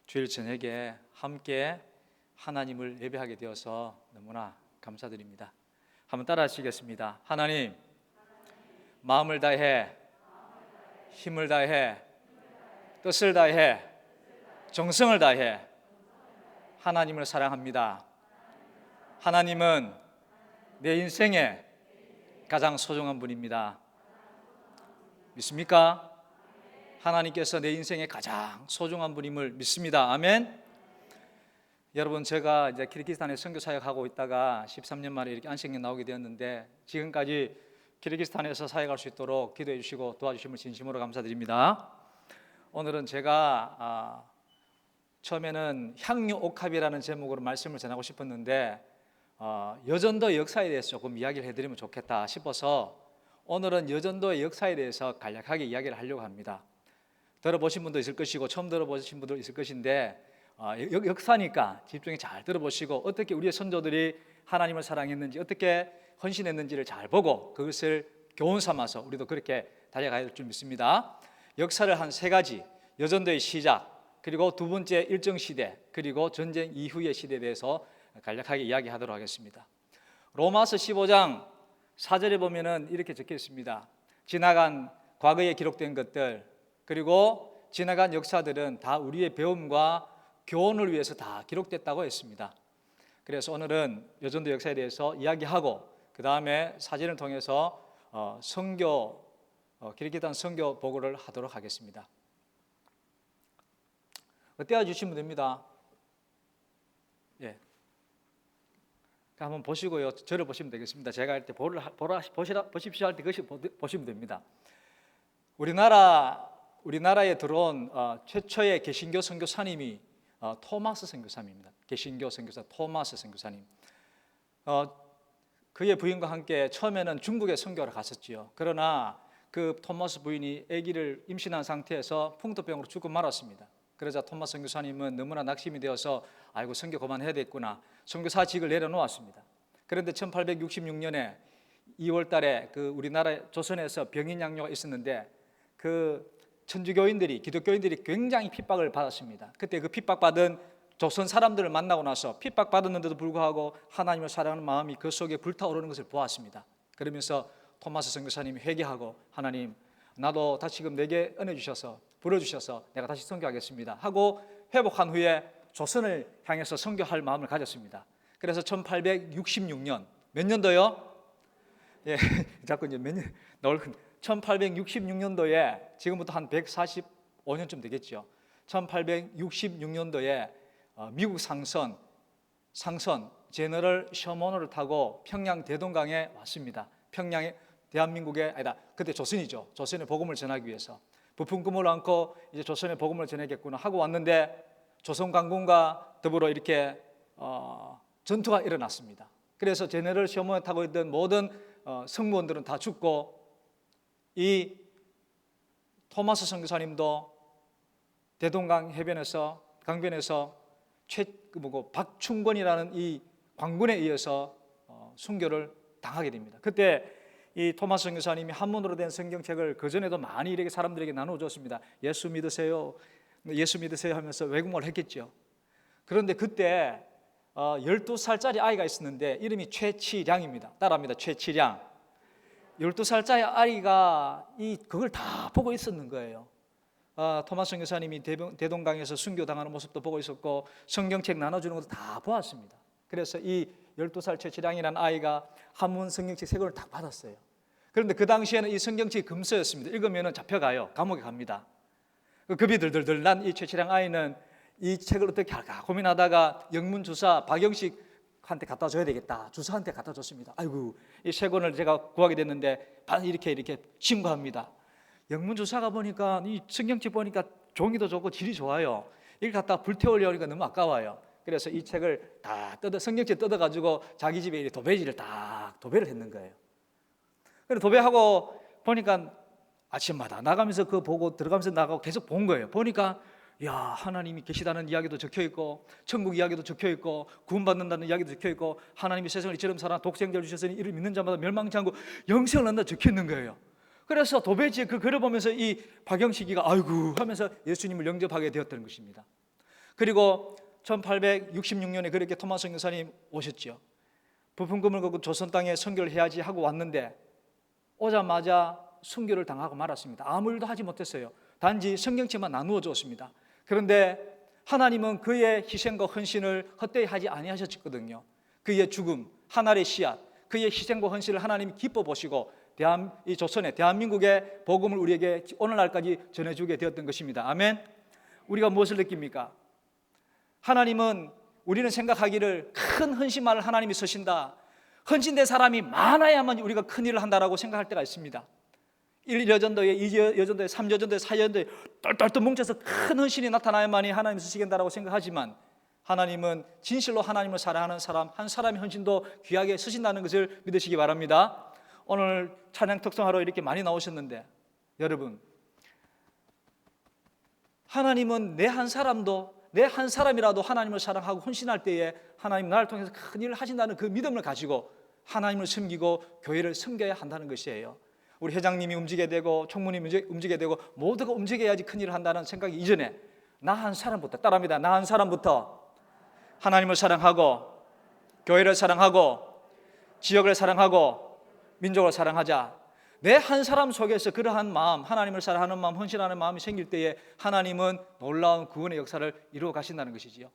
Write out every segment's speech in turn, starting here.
주일 저녁에 함께 하나님을 예배하게 되어서 너무나 감사드립니다. 한번 따라 하시겠습니다. 하나님, 마음을 다해, 힘을 다해, 뜻을 다해, 정성을 다해 하나님을 사랑합니다. 하나님은 내 인생의 가장 소중한 분입니다. 믿습니까? 하나님께서 내 인생의 가장 소중한 분임을 믿습니다. 아멘. 여러분, 제가 이제 키르기스탄에 선교 사역하고 있다가 13년 만에 이렇게 안식년 나오게 되었는데, 지금까지 키르기스탄에서 사역할 수 있도록 기도해 주시고 도와주심을 진심으로 감사드립니다. 오늘은 제가 처음에는 향유 옥합이라는 제목으로 말씀을 전하고 싶었는데, 여전도 역사에 대해서 조금 이야기를 해드리면 좋겠다 싶어서 오늘은 여전도의 역사에 대해서 간략하게 이야기를 하려고 합니다. 들어보신 분도 있을 것이고 처음 들어보신 분도 있을 것인데, 역사니까 집중해 잘 들어보시고 어떻게 우리의 선조들이 하나님을 사랑했는지, 어떻게 헌신했는지를 잘 보고 그것을 교훈 삼아서 우리도 그렇게 달려가야 될 줄 믿습니다. 역사를 한 세 가지, 여전도의 시작, 그리고 두 번째 일정시대, 그리고 전쟁 이후의 시대에 대해서 간략하게 이야기하도록 하겠습니다. 로마서 15장 4절에 보면은 이렇게 적혀 있습니다. 지나간 과거에 기록된 것들, 그리고 지나간 역사들은 다 우리의 배움과 교훈을 위해서 다 기록됐다고 했습니다. 그래서 오늘은 여전도 역사에 대해서 이야기하고 그 다음에 사진을 통해서 키르기스탄 선교 보고를 하도록 하겠습니다. 떼어주시면 됩니다. 예. 한번 보시고요, 저를 보시면 되겠습니다. 제가 할 때 보십시오 할 때 보시면 됩니다. 우리나라에 들어온 최초의 개신교 선교사님이 토마스 선교사님입니다. 개신교 선교사 토마스 선교사님. 그의 부인과 함께 처음에는 중국에 선교를 갔었지요. 그러나 그 토마스 부인이 아기를 임신한 상태에서 풍토병으로 죽고 말았습니다. 그러자 토마스 선교사님은 너무나 낙심이 되어서 아이고, 선교 그만해야 되겠구나, 선교사직을 내려놓았습니다. 그런데 1866년에 2월 달에 그 우리나라 조선에서 병인 양요가 있었는데, 그 천주교인들이, 기독교인들이 굉장히 핍박을 받았습니다. 그때 그 핍박받은 조선 사람들을 만나고 나서 핍박받았는데도 불구하고 하나님을 사랑하는 마음이 그 속에 불타오르는 것을 보았습니다. 그러면서 토마스 선교사님이 회개하고, 하나님, 나도 다시금 내게 은혜 주셔서 불러주셔서 내가 다시 선교하겠습니다 하고 회복한 후에 조선을 향해서 선교할 마음을 가졌습니다. 그래서 1866년, 몇 년도요? 예, 자꾸 이제 몇 년 나올 건데, 1866년도에 지금부터 한 145년쯤 되겠죠. 1866년도에 미국 상선 제너럴 셔먼호를 타고 평양 대동강에 왔습니다. 평양에, 대한민국에, 아니다, 그때 조선이죠. 조선의 복음을 전하기 위해서 부품 꿈을 안고 이제 조선의 복음을 전하겠구나 하고 왔는데, 조선 강군과 더불어 이렇게 전투가 일어났습니다. 그래서 제너럴 셔먼을 타고 있던 모든 승무원들은 다 죽고, 이 토마스 선교사님도 대동강 해변에서, 강변에서 박충권이라는 이 관군에 의해서 순교를 당하게 됩니다. 그때 이 토마스 선교사님이 한문으로 된 성경책을 그전에도 많이 이렇게 사람들에게 나눠줬습니다. 예수 믿으세요, 예수 믿으세요 하면서 외국말을 했겠죠. 그런데 그때 12살짜리 아이가 있었는데 이름이 최치량입니다. 따라합니다. 최치량. 12살짜리 아이가 그걸 다 보고 있었는 거예요. 토마스 선교사님이 대동강에서 순교당하는 모습도 보고 있었고 성경책 나눠주는 것도 다 보았습니다. 그래서 이 12살 최치량이라는 아이가 한문 성경책 3권을 다 받았어요. 그런데 그 당시에는 이 성경책이 금서였습니다. 읽으면 잡혀가요. 감옥에 갑니다. 급이 들들들 난 이 최치량 아이는 이 책을 어떻게 할까 고민하다가 영문주사 박영식한테 갖다 줘야 되겠다, 주사한테 갖다 줬습니다. 아이고, 이 3권을 제가 구하게 됐는데 이렇게 신고합니다. 영문주사가 보니까 이 성경책 보니까 종이도 좋고 질이 좋아요. 이걸 갖다 불태우려고 하니까 너무 아까워요. 그래서 이 책을 다 성경책 뜯어가지고 자기 집에 도배지를 딱 도배를 했는 거예요. 그래서 도배하고 보니까 아침마다 나가면서 그거 보고 들어가면서 나가고 계속 본 거예요. 보니까 야, 하나님이 계시다는 이야기도 적혀 있고 천국 이야기도 적혀 있고 구원받는다는 이야기도 적혀 있고 하나님이 세상을 이처럼 사랑 독생자를 주셨으니 이를 믿는 자마다 멸망치 않고 영생을 얻는다 적혀 있는 거예요. 그래서 도배지에 그 글을 보면서 이 박영식이가 아이고 하면서 예수님을 영접하게 되었다는 것입니다. 그리고 1866년에 그렇게 토마스 선교사님 오셨죠. 부품금을 걷고 조선 땅에 선교를 해야지 하고 왔는데 오자마자 순교를 당하고 말았습니다. 아무 일도 하지 못했어요. 단지 성경책만 나누어 주었습니다. 그런데 하나님은 그의 희생과 헌신을 헛되이 하지 아니하셨거든요. 그의 죽음, 하늘의 씨앗, 그의 희생과 헌신을 하나님이 기뻐 보시고 이 조선에 대한민국의 복음을 우리에게 오늘날까지 전해주게 되었던 것입니다. 아멘. 우리가 무엇을 느낍니까? 하나님은 우리는 생각하기를 큰 헌신만을 하나님이 쓰신다, 헌신된 사람이 많아야만 우리가 큰 일을 한다라고 생각할 때가 있습니다. 1여전도에, 2여전도에, 3여전도에, 4여전도에 똘똘똘 뭉쳐서 큰 헌신이 나타나야만이 하나님이 쓰시겠다라고 생각하지만 하나님은 진실로 하나님을 사랑하는 사람 한 사람의 헌신도 귀하게 쓰신다는 것을 믿으시기 바랍니다. 오늘 찬양 특성하러 이렇게 많이 나오셨는데 여러분, 하나님은 내 한 사람이라도 하나님을 사랑하고 헌신할 때에 하나님 나를 통해서 큰 일을 하신다는 그 믿음을 가지고 하나님을 섬기고 교회를 섬겨야 한다는 것이에요. 우리 회장님이 움직여야 되고 총무님이 움직여야 되고 모두가 움직여야지 큰 일을 한다는 생각이 이전에 나 한 사람부터, 따라합니다. 나 한 사람부터 하나님을 사랑하고 교회를 사랑하고 지역을 사랑하고 민족을 사랑하자. 내 한 사람 속에서 그러한 마음, 하나님을 사랑하는 마음, 헌신하는 마음이 생길 때에 하나님은 놀라운 구원의 역사를 이루어 가신다는 것이지요.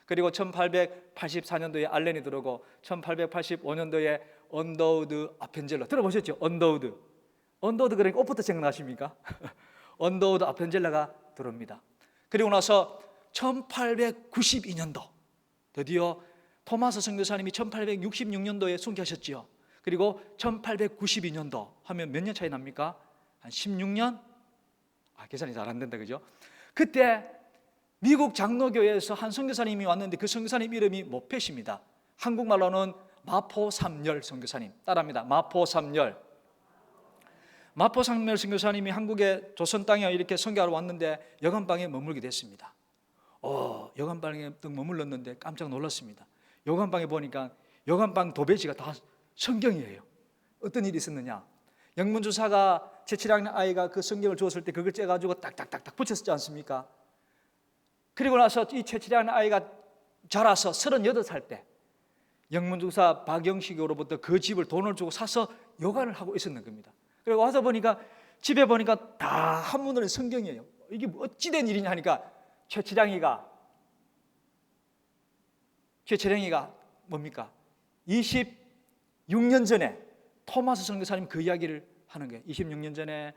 그리고 1884년도에 알렌이 들어오고 1885년도에 언더우드 아펜젤러 들어보셨죠? 언더우드 그러니까 옷부터 생각나십니까? 언더우드 아펜젤러가 들어옵니다. 그리고 나서 1892년도 드디어 토마스 선교사님이 1866년도에 순교하셨지요. 그리고 1892년도 하면 몇 년 차이 납니까? 한 16년? 계산이 잘 안 된다, 그죠? 그때 미국 장로교회에서 한 선교사님이 왔는데 그 선교사님 이름이 모펫입니다. 한국말로는 마포삼열 선교사님. 따라합니다. 마포삼열 선교사님이 한국의 조선 땅에 이렇게 선교하러 왔는데 여관방에 머물게 됐습니다. 여관방에 딱 머물렀는데 깜짝 놀랐습니다. 여관방에 보니까 여관방 도배지가 다 성경이에요. 어떤 일이 있었느냐? 영문주사가 제칠한 아이가 그 성경을 주었을 때 그걸 째가지고 딱딱딱딱 붙였지 않습니까? 그리고 나서 이 제칠한 아이가 자라서 38살 때 영문주사 박영식으로부터 그 집을 돈을 주고 사서 여관을 하고 있었는 겁니다. 그리고 와서 보니까 집에 보니까 다 한문으로 성경이에요. 이게 어찌된 일이냐 하니까 최치량이가 뭡니까? 26년 전에 토마스 선교사님 그 이야기를 하는 거예요. 26년 전에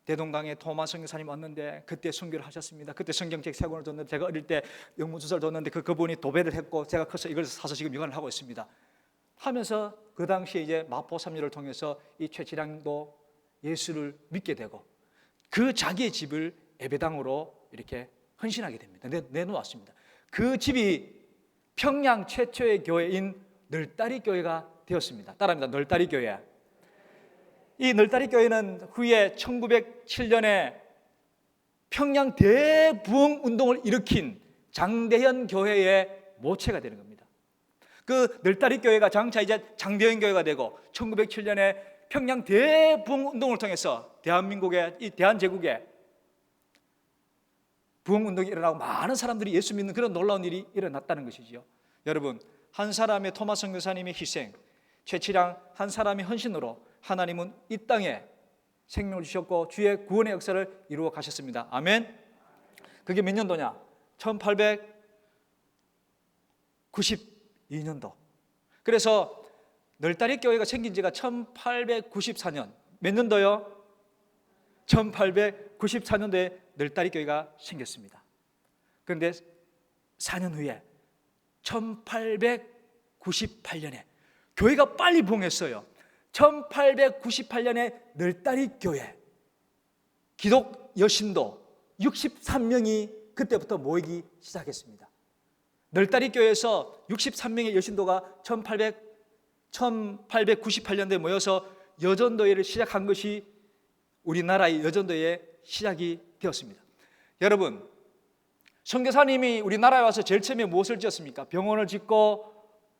대동강에 토마스 선교사님 왔는데 그때 선교를 하셨습니다. 그때 성경책 3권을 줬는데 제가 어릴 때 영문주사를 줬는데 그분이 도배를 했고 제가 커서 이걸 사서 지금 여관을 하고 있습니다 하면서 그 당시에 이제 마포삼열을 통해서 이 최치량도 예수를 믿게 되고 그 자기의 집을 예배당으로 이렇게 헌신하게 됩니다. 내놓았습니다. 그 집이 평양 최초의 교회인 널다리 교회가 되었습니다. 따라합니다. 널다리 교회. 이 널다리 교회는 후에 1907년에 평양 대부흥 운동을 일으킨 장대현 교회의 모체가 되는 겁니다. 그 널다리 교회가 장차 이제 장대현 교회가 되고 1907년에 평양 대부흥 운동을 통해서 대한민국의 이 대한제국에 부흥 운동이 일어나고 많은 사람들이 예수 믿는 그런 놀라운 일이 일어났다는 것이지요. 여러분, 한 사람의 토마스 선교사님의 희생, 최치량 한 사람의 헌신으로 하나님은 이 땅에 생명을 주셨고 주의 구원의 역사를 이루어 가셨습니다. 아멘. 그게 몇 년도냐? 1892년도. 그래서 널다리 교회가 생긴 지가 1894년. 몇 년도요? 1894년도에 널다리 교회가 생겼습니다. 그런데 4년 후에 1898년에 교회가 빨리 부흥했어요. 1898년에 널다리 교회 기독 여신도 63명이 그때부터 모이기 시작했습니다. 널다리 교회에서 63명의 여신도가 1898년도에 모여서 여전도회를 시작한 것이 우리나라의 여전도회의 시작이 되었습니다. 여러분, 선교사님이 우리나라에 와서 제일 처음에 무엇을 지었습니까? 병원을 짓고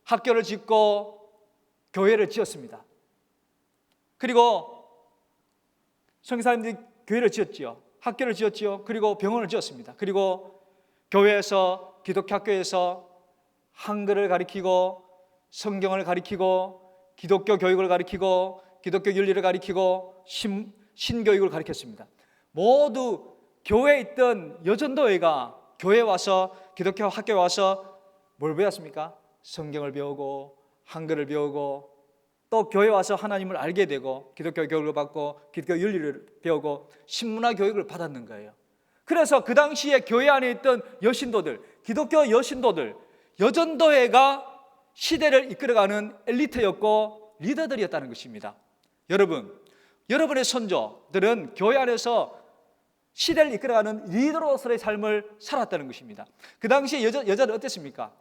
학교를 짓고 교회를 지었습니다. 그리고 선교사님들이 교회를 지었지요. 학교를 지었지요. 그리고 병원을 지었습니다. 그리고 교회에서 기독교 학교에서 한글을 가르치고 성경을 가르치고 기독교 교육을 가르치고 기독교 윤리를 가르치고 신교육을 가르쳤습니다. 모두 교회에 있던 여전도회가 교회에 와서 기독교 학교에 와서 뭘 배웠습니까? 성경을 배우고 한글을 배우고 또 교회 와서 하나님을 알게 되고 기독교 교육을 받고 기독교 윤리를 배우고 신문화 교육을 받았는 거예요. 그래서 그 당시에 교회 안에 있던 여신도들, 기독교 여신도들, 여전도회가 시대를 이끌어가는 엘리트였고 리더들이었다는 것입니다. 여러분의 선조들은 교회 안에서 시대를 이끌어가는 리더로서의 삶을 살았다는 것입니다. 그 당시에 여자는 어땠습니까?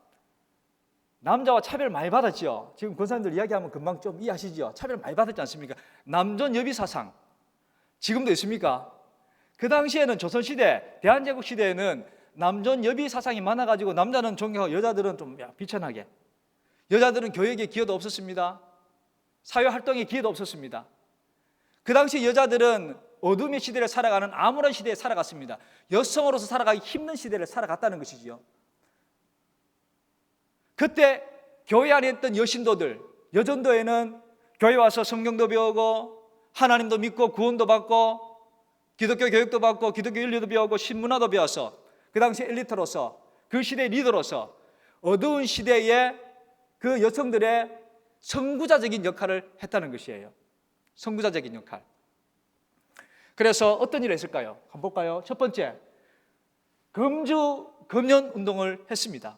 남자와 차별 많이 받았죠. 지금 권사님들 이야기하면 금방 좀 이해하시죠. 차별 많이 받았지 않습니까? 남존 여비 사상 지금도 있습니까? 그 당시에는 조선시대, 대한제국 시대에는 남존 여비 사상이 많아가지고 남자는 존경하고 여자들은 좀 비천하게, 여자들은 교육에 기여도 없었습니다. 사회활동에 기여도 없었습니다. 그 당시 여자들은 어둠의 시대를 살아가는 암울한 시대에 살아갔습니다. 여성으로서 살아가기 힘든 시대를 살아갔다는 것이지요. 그때 교회 안에 있던 여신도들, 여전도에는 교회 와서 성경도 배우고 하나님도 믿고 구원도 받고 기독교 교육도 받고 기독교 윤리도 배우고 신문화도 배워서 그 당시 엘리트로서 그 시대의 리더로서 어두운 시대에 그 여성들의 선구자적인 역할을 했다는 것이에요. 선구자적인 역할. 그래서 어떤 일을 했을까요? 한번 볼까요? 첫 번째, 금주 금연 운동을 했습니다.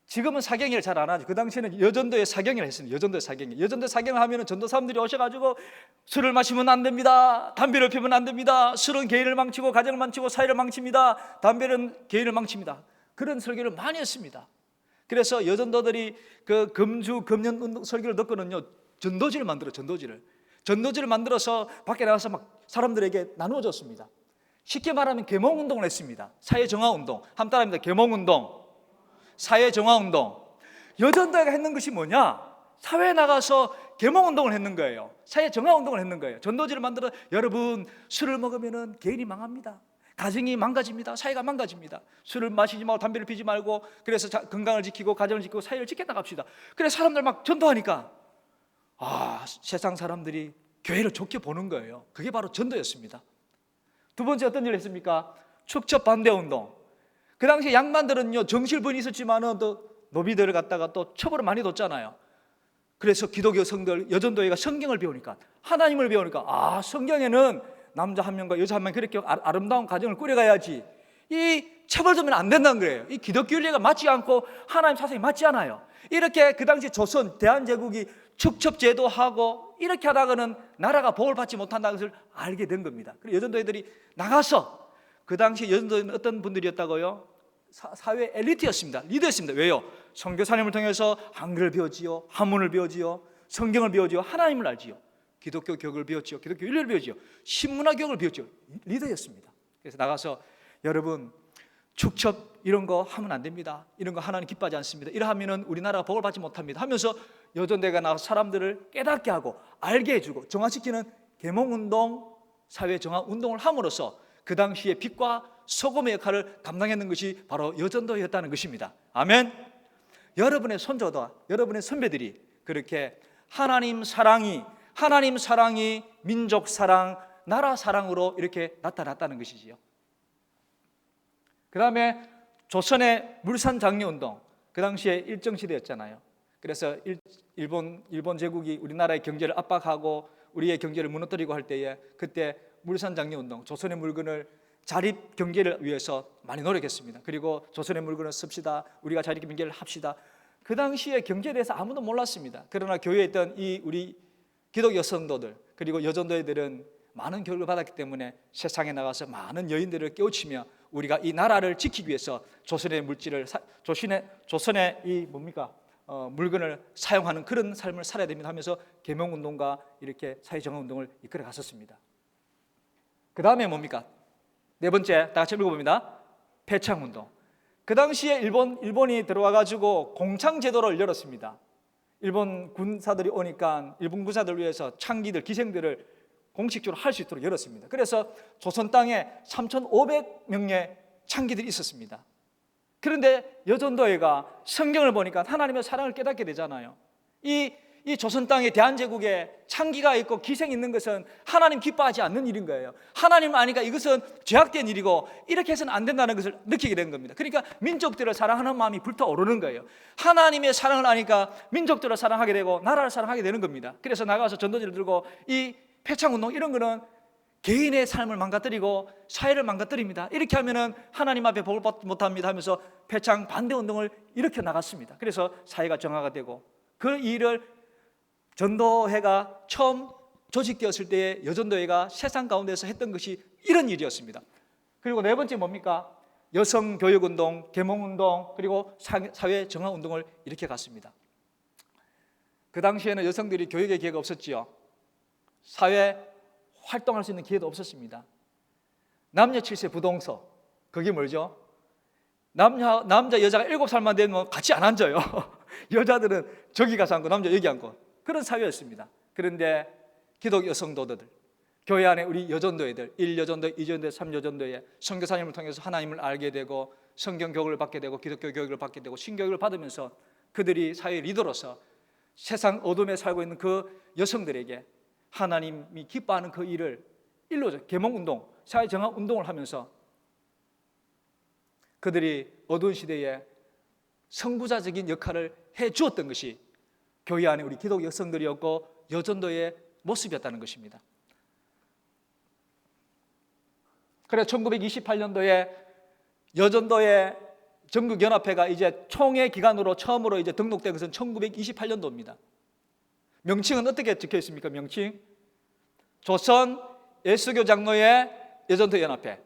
지금은 사경회를 잘 안 하죠. 그 당시에는 여전도의 사경회를 했습니다. 여전도의 사경회. 여전도의 사경을 하면 전도 사람들이 오셔가지고 술을 마시면 안 됩니다. 담배를 피우면 안 됩니다. 술은 개인을 망치고 가정을 망치고 사회를 망칩니다. 담배는 개인을 망칩니다. 그런 설교를 많이 했습니다. 그래서 여전도들이 그 금주 금연 운동 설교를 듣고는요, 전도지를 만들어서 밖에 나가서 막 사람들에게 나누어 줬습니다. 쉽게 말하면 계몽 운동을 했습니다. 사회 정화 운동. 한번 따라합니다. 계몽 운동. 사회 정화 운동. 여전도회가 했는 것이 뭐냐? 사회에 나가서 계몽 운동을 했는 거예요. 사회 정화 운동을 했는 거예요. 전도지를 만들어 여러분 술을 먹으면 개인이 망합니다. 가정이 망가집니다. 사회가 망가집니다. 술을 마시지 말고 담배를 피지 말고 그래서 건강을 지키고 가정을 지키고 사회를 지켜나갑시다. 그래서 사람들 막 전도하니까 세상 사람들이 교회를 좋게 보는 거예요. 그게 바로 전도였습니다. 두 번째 어떤 일을 했습니까? 축첩 반대 운동. 그 당시에 양반들은요 정실분이 있었지만은 또 노비들을 갖다가 또 첩으로 많이 뒀잖아요. 그래서 기독교 성들 여전도회가 성경을 배우니까 하나님을 배우니까 성경에는 남자 한 명과 여자 한 명 그렇게 아름다운 가정을 꾸려가야지 이 첩을 두면 안 된다는 거예요. 이 기독교 윤리가 맞지 않고 하나님 사상이 맞지 않아요. 이렇게 그 당시 조선 대한제국이 축첩 제도하고 이렇게 하다가는 나라가 복을 받지 못한다는 것을 알게 된 겁니다. 그래서 여전도회들이 나가서 그 당시 여전도회는 어떤 분들이었다고요? 사회 엘리트였습니다. 리더였습니다. 왜요? 선교사님을 통해서 한글을 배웠지요, 한문을 배웠지요, 성경을 배웠지요, 하나님을 알지요, 기독교 교육을 배웠지요, 기독교 윤리를 배웠지요, 신문화 교육을 배웠지요. 리더였습니다. 그래서 나가서 여러분 축첩 이런 거 하면 안 됩니다. 이런 거 하나님 기뻐하지 않습니다. 이러하면은 우리나라가 복을 받지 못합니다. 하면서 여전도회가 나가서 사람들을 깨닫게 하고 알게 해주고 정화시키는 계몽운동, 사회 정화 운동을 함으로써 그 당시에 빛과 소금의 역할을 감당했는 것이 바로 여전도였다는 것입니다. 아멘. 여러분의 손자와 여러분의 선배들이 그렇게 하나님 사랑이 민족 사랑, 나라 사랑으로 이렇게 나타났다는 것이지요. 그 다음에 조선의 물산 장려 운동, 그 당시에 일정시대였잖아요. 그래서 일본 제국이 우리나라의 경제를 압박하고 우리의 경제를 무너뜨리고 할 때에 그때 물산 장려 운동, 조선의 물건을 자립 경제를 위해서 많이 노력했습니다. 그리고 조선의 물건을 씁시다, 우리가 자립 경제를 합시다. 그 당시에 경제에 대해서 아무도 몰랐습니다. 그러나 교회에 있던 이 우리 기독교 성도들 그리고 여전도회들은 많은 교육을 받았기 때문에 세상에 나가서 많은 여인들을 깨우치며 우리가 이 나라를 지키기 위해서 조선의 물질을 조선의 이 뭡니까? 물건을 사용하는 그런 삶을 살아야 됩니다 하면서 계몽운동과 이렇게 사회정화운동을 이끌어 갔었습니다. 그 다음에 뭡니까? 네 번째, 다 같이 읽어봅니다. 폐창운동. 그 당시에 일본이 들어와가지고 공창제도를 열었습니다. 일본 군사들이 오니까 일본 군사들을 위해서 창기들, 기생들을 공식적으로 할 수 있도록 열었습니다. 그래서 조선 땅에 3,500명의 창기들이 있었습니다. 그런데 여전도회가 성경을 보니까 하나님의 사랑을 깨닫게 되잖아요. 이 조선 땅에 대한제국에 창기가 있고 기생이 있는 것은 하나님 기뻐하지 않는 일인 거예요. 하나님 아니까 이것은 죄악된 일이고 이렇게 해서는 안 된다는 것을 느끼게 된 겁니다. 그러니까 민족들을 사랑하는 마음이 불타오르는 거예요. 하나님의 사랑을 아니까 민족들을 사랑하게 되고 나라를 사랑하게 되는 겁니다. 그래서 나가서 전도지를 들고 이 패창운동 이런 거는 개인의 삶을 망가뜨리고 사회를 망가뜨립니다. 이렇게 하면은 하나님 앞에 복을 받지 못합니다 하면서 패창 반대운동을 일으켜 나갔습니다. 그래서 사회가 정화가 되고 그 일을 전도회가 처음 조직되었을 때의 여전도회가 세상 가운데서 했던 것이 이런 일이었습니다. 그리고 네 번째 뭡니까? 여성교육운동, 계몽운동, 그리고 사회 정화운동을 이렇게 갔습니다. 그 당시에는 여성들이 교육의 기회가 없었지요. 사회 활동할 수 있는 기회도 없었습니다. 남녀 7세 부동서, 그게 뭐죠? 남자 여자가 7살만 되면 같이 안 앉아요. 여자들은 저기 가서 앉고 남자 여기 앉고 그런 사회였습니다. 그런데 기독 여성도들, 교회 안에 우리 여전도회들 1여전도회, 2여전도회, 3여전도회 선교사님을 통해서 하나님을 알게 되고 성경 교육을 받게 되고 기독교 교육을 받게 되고 신교육을 받으면서 그들이 사회 리더로서 세상 어둠에 살고 있는 그 여성들에게 하나님이 기뻐하는 그 일을 일로 계몽운동, 사회정화운동을 하면서 그들이 어두운 시대에 선구자적인 역할을 해 주었던 것이 교회 안에 우리 기독 여성들이었고 여전도의 모습이었다는 것입니다. 그래서 1928년도에 여전도의 전국연합회가 이제 총회 기간으로 처음으로 이제 등록된 것은 1928년도입니다. 명칭은 어떻게 적혀 있습니까? 명칭 조선 예수교 장로회 여전도 연합회.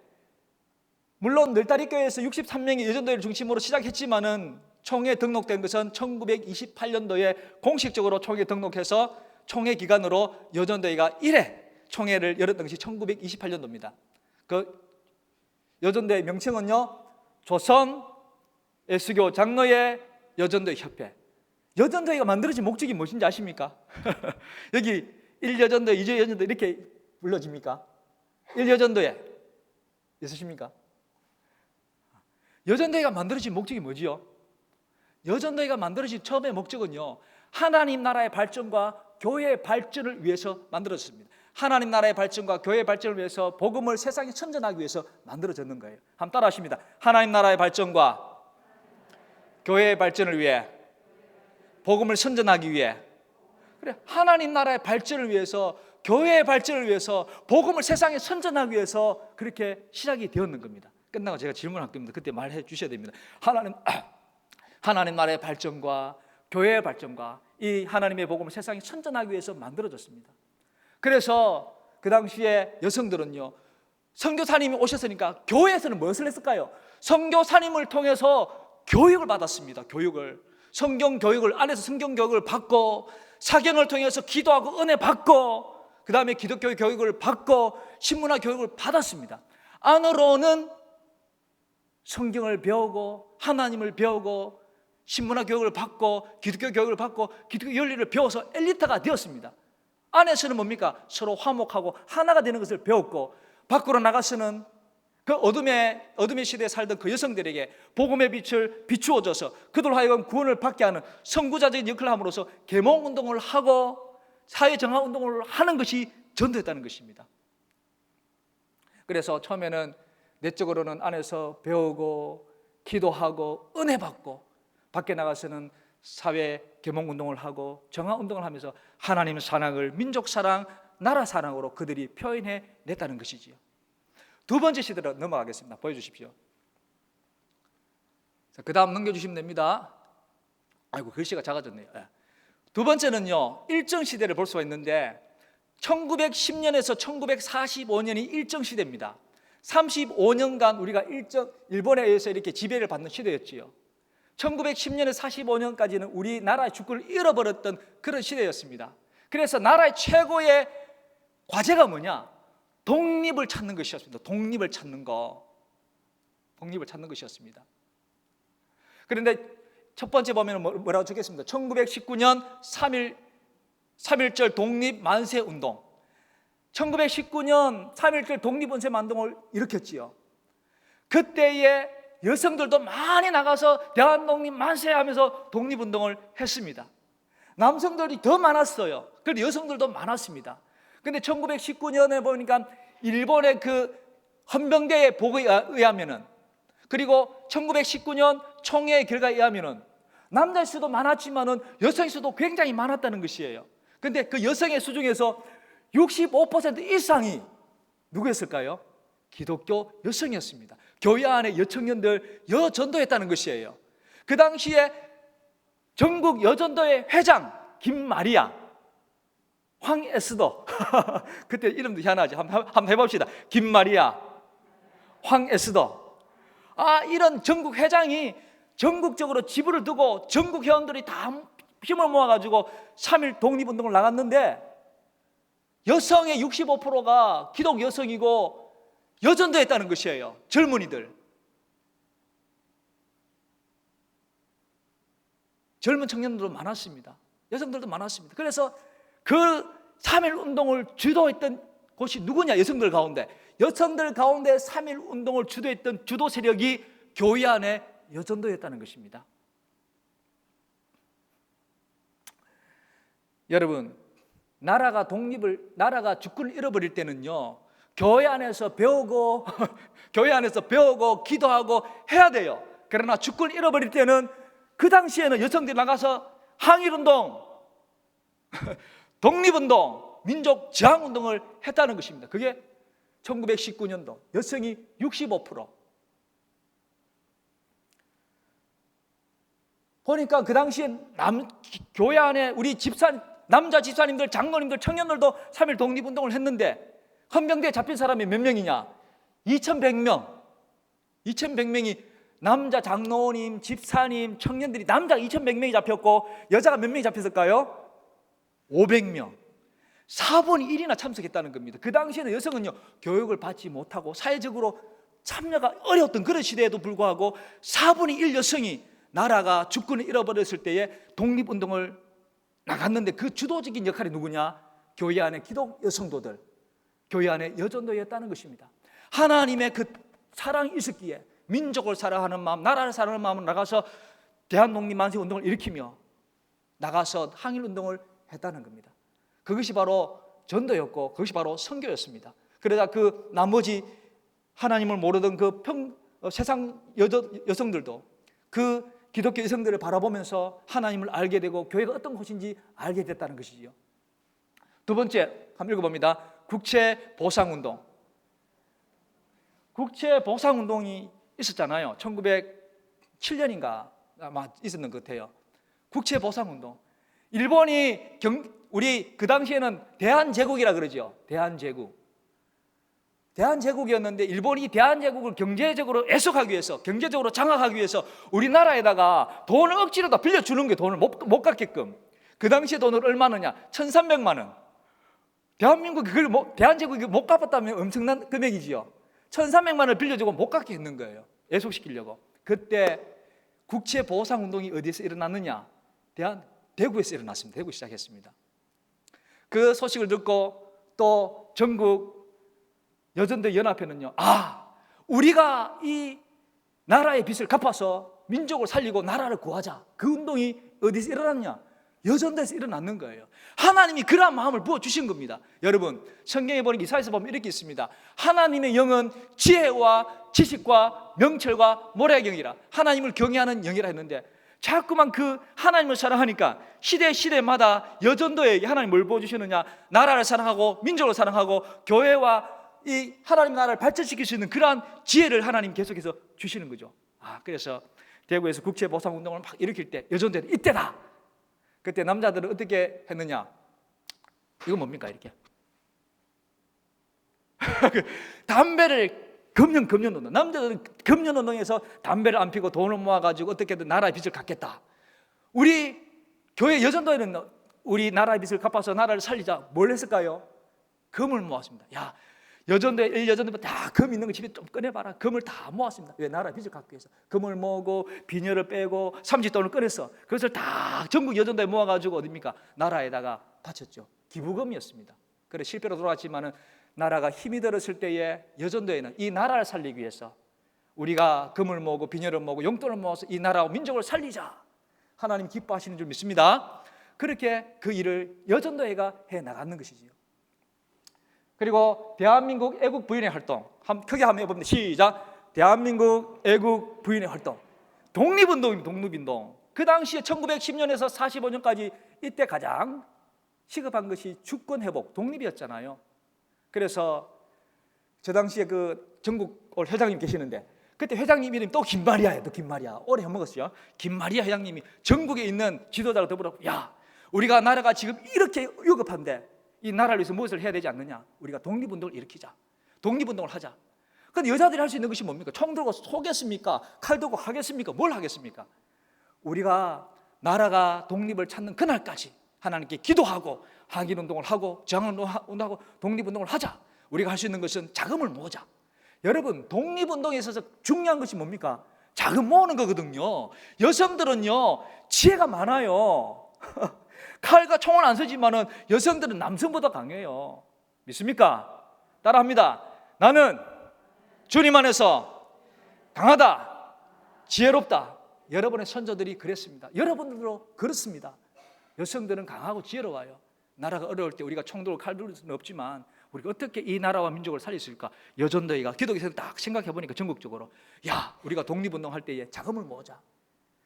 물론 늘다리교회에서 63명의 여전도회를 중심으로 시작했지만은 총회에 등록된 것은 1928년도에 공식적으로 총회에 등록해서 총회 기간으로 여전도회가 1회 총회를 열었던 것이 1928년도입니다. 그 여전도회 명칭은요, 조선 예수교 장로회 여전도회 협회. 여전도회가 만들어진 목적이 무엇인지 아십니까? 여기 1여전도회, 2여전도회 이렇게 불러집니까? 1여전도회 있으십니까? 여전도회가 만들어진 목적이 뭐지요? 여전도회가 만들어진 처음의 목적은요, 하나님 나라의 발전과 교회의 발전을 위해서 만들어졌습니다. 하나님 나라의 발전과 교회의 발전을 위해서 복음을 세상에 선전하기 위해서 만들어졌는 거예요. 한번 따라 하십니다. 하나님 나라의 발전과 교회의 발전을 위해 복음을 선전하기 위해, 그래, 하나님 나라의 발전을 위해서 교회의 발전을 위해서 복음을 세상에 선전하기 위해서 그렇게 시작이 되었는 겁니다. 끝나고 제가 질문할 겁니다. 그때 말해 주셔야 됩니다. 하나님 나라의 발전과 교회의 발전과 이 하나님의 복음을 세상에 선전하기 위해서 만들어졌습니다. 그래서 그 당시에 여성들은요, 선교사님이 오셨으니까 교회에서는 무엇을 했을까요? 선교사님을 통해서 교육을 받았습니다. 교육을, 성경 교육을, 안에서 성경 교육을 받고 사경을 통해서 기도하고 은혜 받고 그 다음에 기독교 교육을 받고 신문화 교육을 받았습니다. 안으로는 성경을 배우고 하나님을 배우고 신문화 교육을 받고 기독교 교육을 받고 기독교 윤리를 배워서 엘리트가 되었습니다. 안에서는 뭡니까? 서로 화목하고 하나가 되는 것을 배웠고, 밖으로 나가서는 그 어둠의 시대에 살던 그 여성들에게 복음의 빛을 비추어줘서 그들 하여금 구원을 받게 하는 선구자적인 역할을 함으로써 계몽운동을 하고 사회정화운동을 하는 것이 전도였다는 것입니다. 그래서 처음에는 내적으로는 안에서 배우고 기도하고 은혜 받고, 밖에 나가서는 사회 계몽운동을 하고 정화운동을 하면서 하나님의 사랑을 민족 사랑, 나라 사랑으로 그들이 표현해 냈다는 것이지요. 두 번째 시대로 넘어가겠습니다. 보여주십시오. 그 다음 넘겨주시면 됩니다. 아이고, 글씨가 작아졌네요. 두 번째는요, 일정시대를 볼 수가 있는데 1910년에서 1945년이 일정시대입니다. 35년간 우리가 일본에 의해서 이렇게 지배를 받는 시대였지요. 1910년에서 45년까지는 우리나라의 주권을 잃어버렸던 그런 시대였습니다. 그래서 나라의 최고의 과제가 뭐냐? 독립을 찾는 것이었습니다. 독립을 찾는 것이었습니다. 그런데 첫 번째 보면 뭐라고 적겠습니다. 1919년 3.1절 독립 만세 운동. 1919년 3.1절 독립 만세 운동을 일으켰지요. 그때에 여성들도 많이 나가서 대한독립 만세하면서 독립운동을 했습니다. 남성들이 더 많았어요. 그런데 여성들도 많았습니다. 근데 1919년에 보니까 일본의 그 헌병대의 보고에 의하면은, 그리고 1919년 총회의 결과에 의하면은 남자의 수도 많았지만은 여성의 수도 굉장히 많았다는 것이에요. 근데 그 여성의 수 중에서 65% 이상이 누구였을까요? 기독교 여성이었습니다. 교회 안에 여청년들 여전도했다는 것이에요. 그 당시에 전국 여전도의 회장 김마리아, 황에스더 그때 이름도 희한하지. 한번 해봅시다. 김마리아, 황에스더. 이런 전국 회장이 전국적으로 지부를 두고 전국 회원들이 다 힘을 모아가지고 3.1 독립운동을 나갔는데, 여성의 65%가 기독 여성이고 여전도했다는 것이에요. 젊은이들, 젊은 청년들도 많았습니다. 여성들도 많았습니다. 그래서 그 3.1 운동을 주도했던 곳이 누구냐? 여성들 가운데 3.1 운동을 주도했던 주도 세력이 교회 안에 여전도였다는 것입니다. 여러분, 나라가 주권을 잃어버릴 때는요, 교회 안에서 배우고 교회 안에서 배우고 기도하고 해야 돼요. 그러나 주권을 잃어버릴 때는, 그 당시에는 여성들이 나가서 항일운동, 독립운동, 민족 저항운동을 했다는 것입니다. 그게 1919년도 여성이 65%. 보니까 그 당시에 교회 안에 우리 남자 집사님들, 장로님들, 청년들도 3.1 독립운동을 했는데, 헌병대에 잡힌 사람이 몇 명이냐? 2,100명. 2,100명이 남자 장로님, 집사님, 청년들이, 남자가 2,100명이 잡혔고 여자가 몇 명이 잡혔을까요? 500명. 4분의 1이나 참석했다는 겁니다. 그 당시에는 여성은요, 교육을 받지 못하고 사회적으로 참여가 어려웠던 그런 시대에도 불구하고 4분의 1 여성이 나라가 주권을 잃어버렸을 때에 독립운동을 나갔는데, 그 주도적인 역할이 누구냐? 교회 안에 기독 여성도들, 교회 안에 여전도였다는 것입니다. 하나님의 그 사랑이 있었기에 민족을 사랑하는 마음, 나라를 사랑하는 마음으로 나가서 대한독립 만세 운동을 일으키며 나가서 항일운동을 했다는 겁니다. 그것이 바로 전도였고, 그것이 바로 선교였습니다. 그러다 그 나머지 하나님을 모르던 그 세상 여성들도 그 기독교 여성들을 바라보면서 하나님을 알게 되고 교회가 어떤 곳인지 알게 됐다는 것이지요. 두 번째, 한번 읽어봅니다. 국채보상운동. 국채보상운동이 있었잖아요. 1907년인가 아마 있었는 것 같아요. 국채보상운동. 일본이 우리 그 당시에는 대한제국이라 그러죠. 대한제국이었는데, 일본이 대한제국을 경제적으로 애속하기 위해서, 경제적으로 장악하기 위해서 우리나라에다가 돈을 억지로 다 빌려주는 게, 돈을 못 갚게끔. 그 당시에 돈을 얼마느냐? 1,300만 원. 대한민국이 그걸 대한제국이 못 갚았다면 엄청난 금액이지요. 1,300만 원을 빌려주고 못 갚게 했는 거예요. 애속시키려고. 그때 국채보상운동이 어디서 일어났느냐? 대구에서 일어났습니다. 대구 시작했습니다. 그 소식을 듣고 또 전국 여전도 연합회는요, 우리가 이 나라의 빚을 갚아서 민족을 살리고 나라를 구하자. 그 운동이 어디서 일어났냐? 여전도에서 일어났는 거예요. 하나님이 그러한 마음을 부어주신 겁니다. 여러분, 성경에 보니까 이사야서 보면 이렇게 있습니다. 하나님의 영은 지혜와 지식과 명철과 모략의 영이라, 하나님을 경외하는 영이라 했는데, 자꾸만 그 하나님을 사랑하니까 시대마다 여전도에 하나님 뭘 보여주시느냐? 나라를 사랑하고 민족을 사랑하고 교회와 이 하나님 나라를 발전시킬 수 있는 그러한 지혜를 하나님 계속해서 주시는 거죠. 그래서 대구에서 국채보상운동을 막 일으킬 때 여전도에 이때다. 그때 남자들은 어떻게 했느냐? 이거 뭡니까? 이렇게 담배를 금연운동. 남자들은 금연운동에서 담배를 안 피고 돈을 모아가지고 어떻게든 나라의 빚을 갚겠다. 우리 교회 여전도에는 우리 나라의 빚을 갚아서 나라를 살리자. 뭘 했을까요? 금을 모았습니다. 여전도에 다 금 있는 거 집에 좀 꺼내봐라. 금을 다 모았습니다. 왜? 나라의 빚을 갚기 위해서. 금을 모으고 비녀를 빼고 삼십돈을 꺼냈어. 그것을 다 전국 여전도에 모아가지고 어딥니까? 나라에다가 바쳤죠. 기부금이었습니다. 그래 실패로 돌아갔지만은 나라가 힘이 들었을 때에 여전도에는 이 나라를 살리기 위해서 우리가 금을 모으고 비녀를 모으고 용돈을 모아서 이 나라와 민족을 살리자. 하나님 기뻐하시는 줄 믿습니다. 그렇게 그 일을 여전도회가 해나가는 것이지요. 그리고 대한민국 애국 부인의 활동 크게 한번 해봅니다. 시작. 대한민국 애국 부인의 활동. 독립운동입니다. 독립운동. 그 당시에 1910년에서 45년까지 이때 가장 시급한 것이 주권 회복, 독립이었잖아요. 그래서 저 당시에 그 전국 회장님 계시는데 그때 회장님 이름이 또 김마리아예요. 또 김마리아. 오래 해먹었어요. 김마리아 회장님이 전국에 있는 지도자를 더불어 야, 우리가 나라가 지금 이렇게 위급한데 이 나라를 위해서 무엇을 해야 되지 않느냐? 우리가 독립운동을 일으키자. 독립운동을 하자. 근데 여자들이 할 수 있는 것이 뭡니까? 총 들고 쏘겠습니까? 칼 들고 하겠습니까? 뭘 하겠습니까? 우리가 나라가 독립을 찾는 그날까지 하나님께 기도하고 항일운동을 하고 저항운동하고 독립운동을 하자. 우리가 할 수 있는 것은 자금을 모으자. 여러분, 독립운동에 있어서 중요한 것이 뭡니까? 자금 모으는 거거든요. 여성들은요 지혜가 많아요. 칼과 총은 안 쓰지만은 여성들은 남성보다 강해요. 믿습니까? 따라합니다. 나는 주님 안에서 강하다, 지혜롭다. 여러분의 선조들이 그랬습니다. 여러분들도 그렇습니다. 여성들은 강하고 지혜로워요. 나라가 어려울 때 우리가 총 들고 칼 들을 수는 없지만 우리가 어떻게 이 나라와 민족을 살릴 수 있을까? 여전도회가 기독교에서 딱 생각해 보니까 전국적으로 야, 우리가 독립운동 할 때에 자금을 모으자.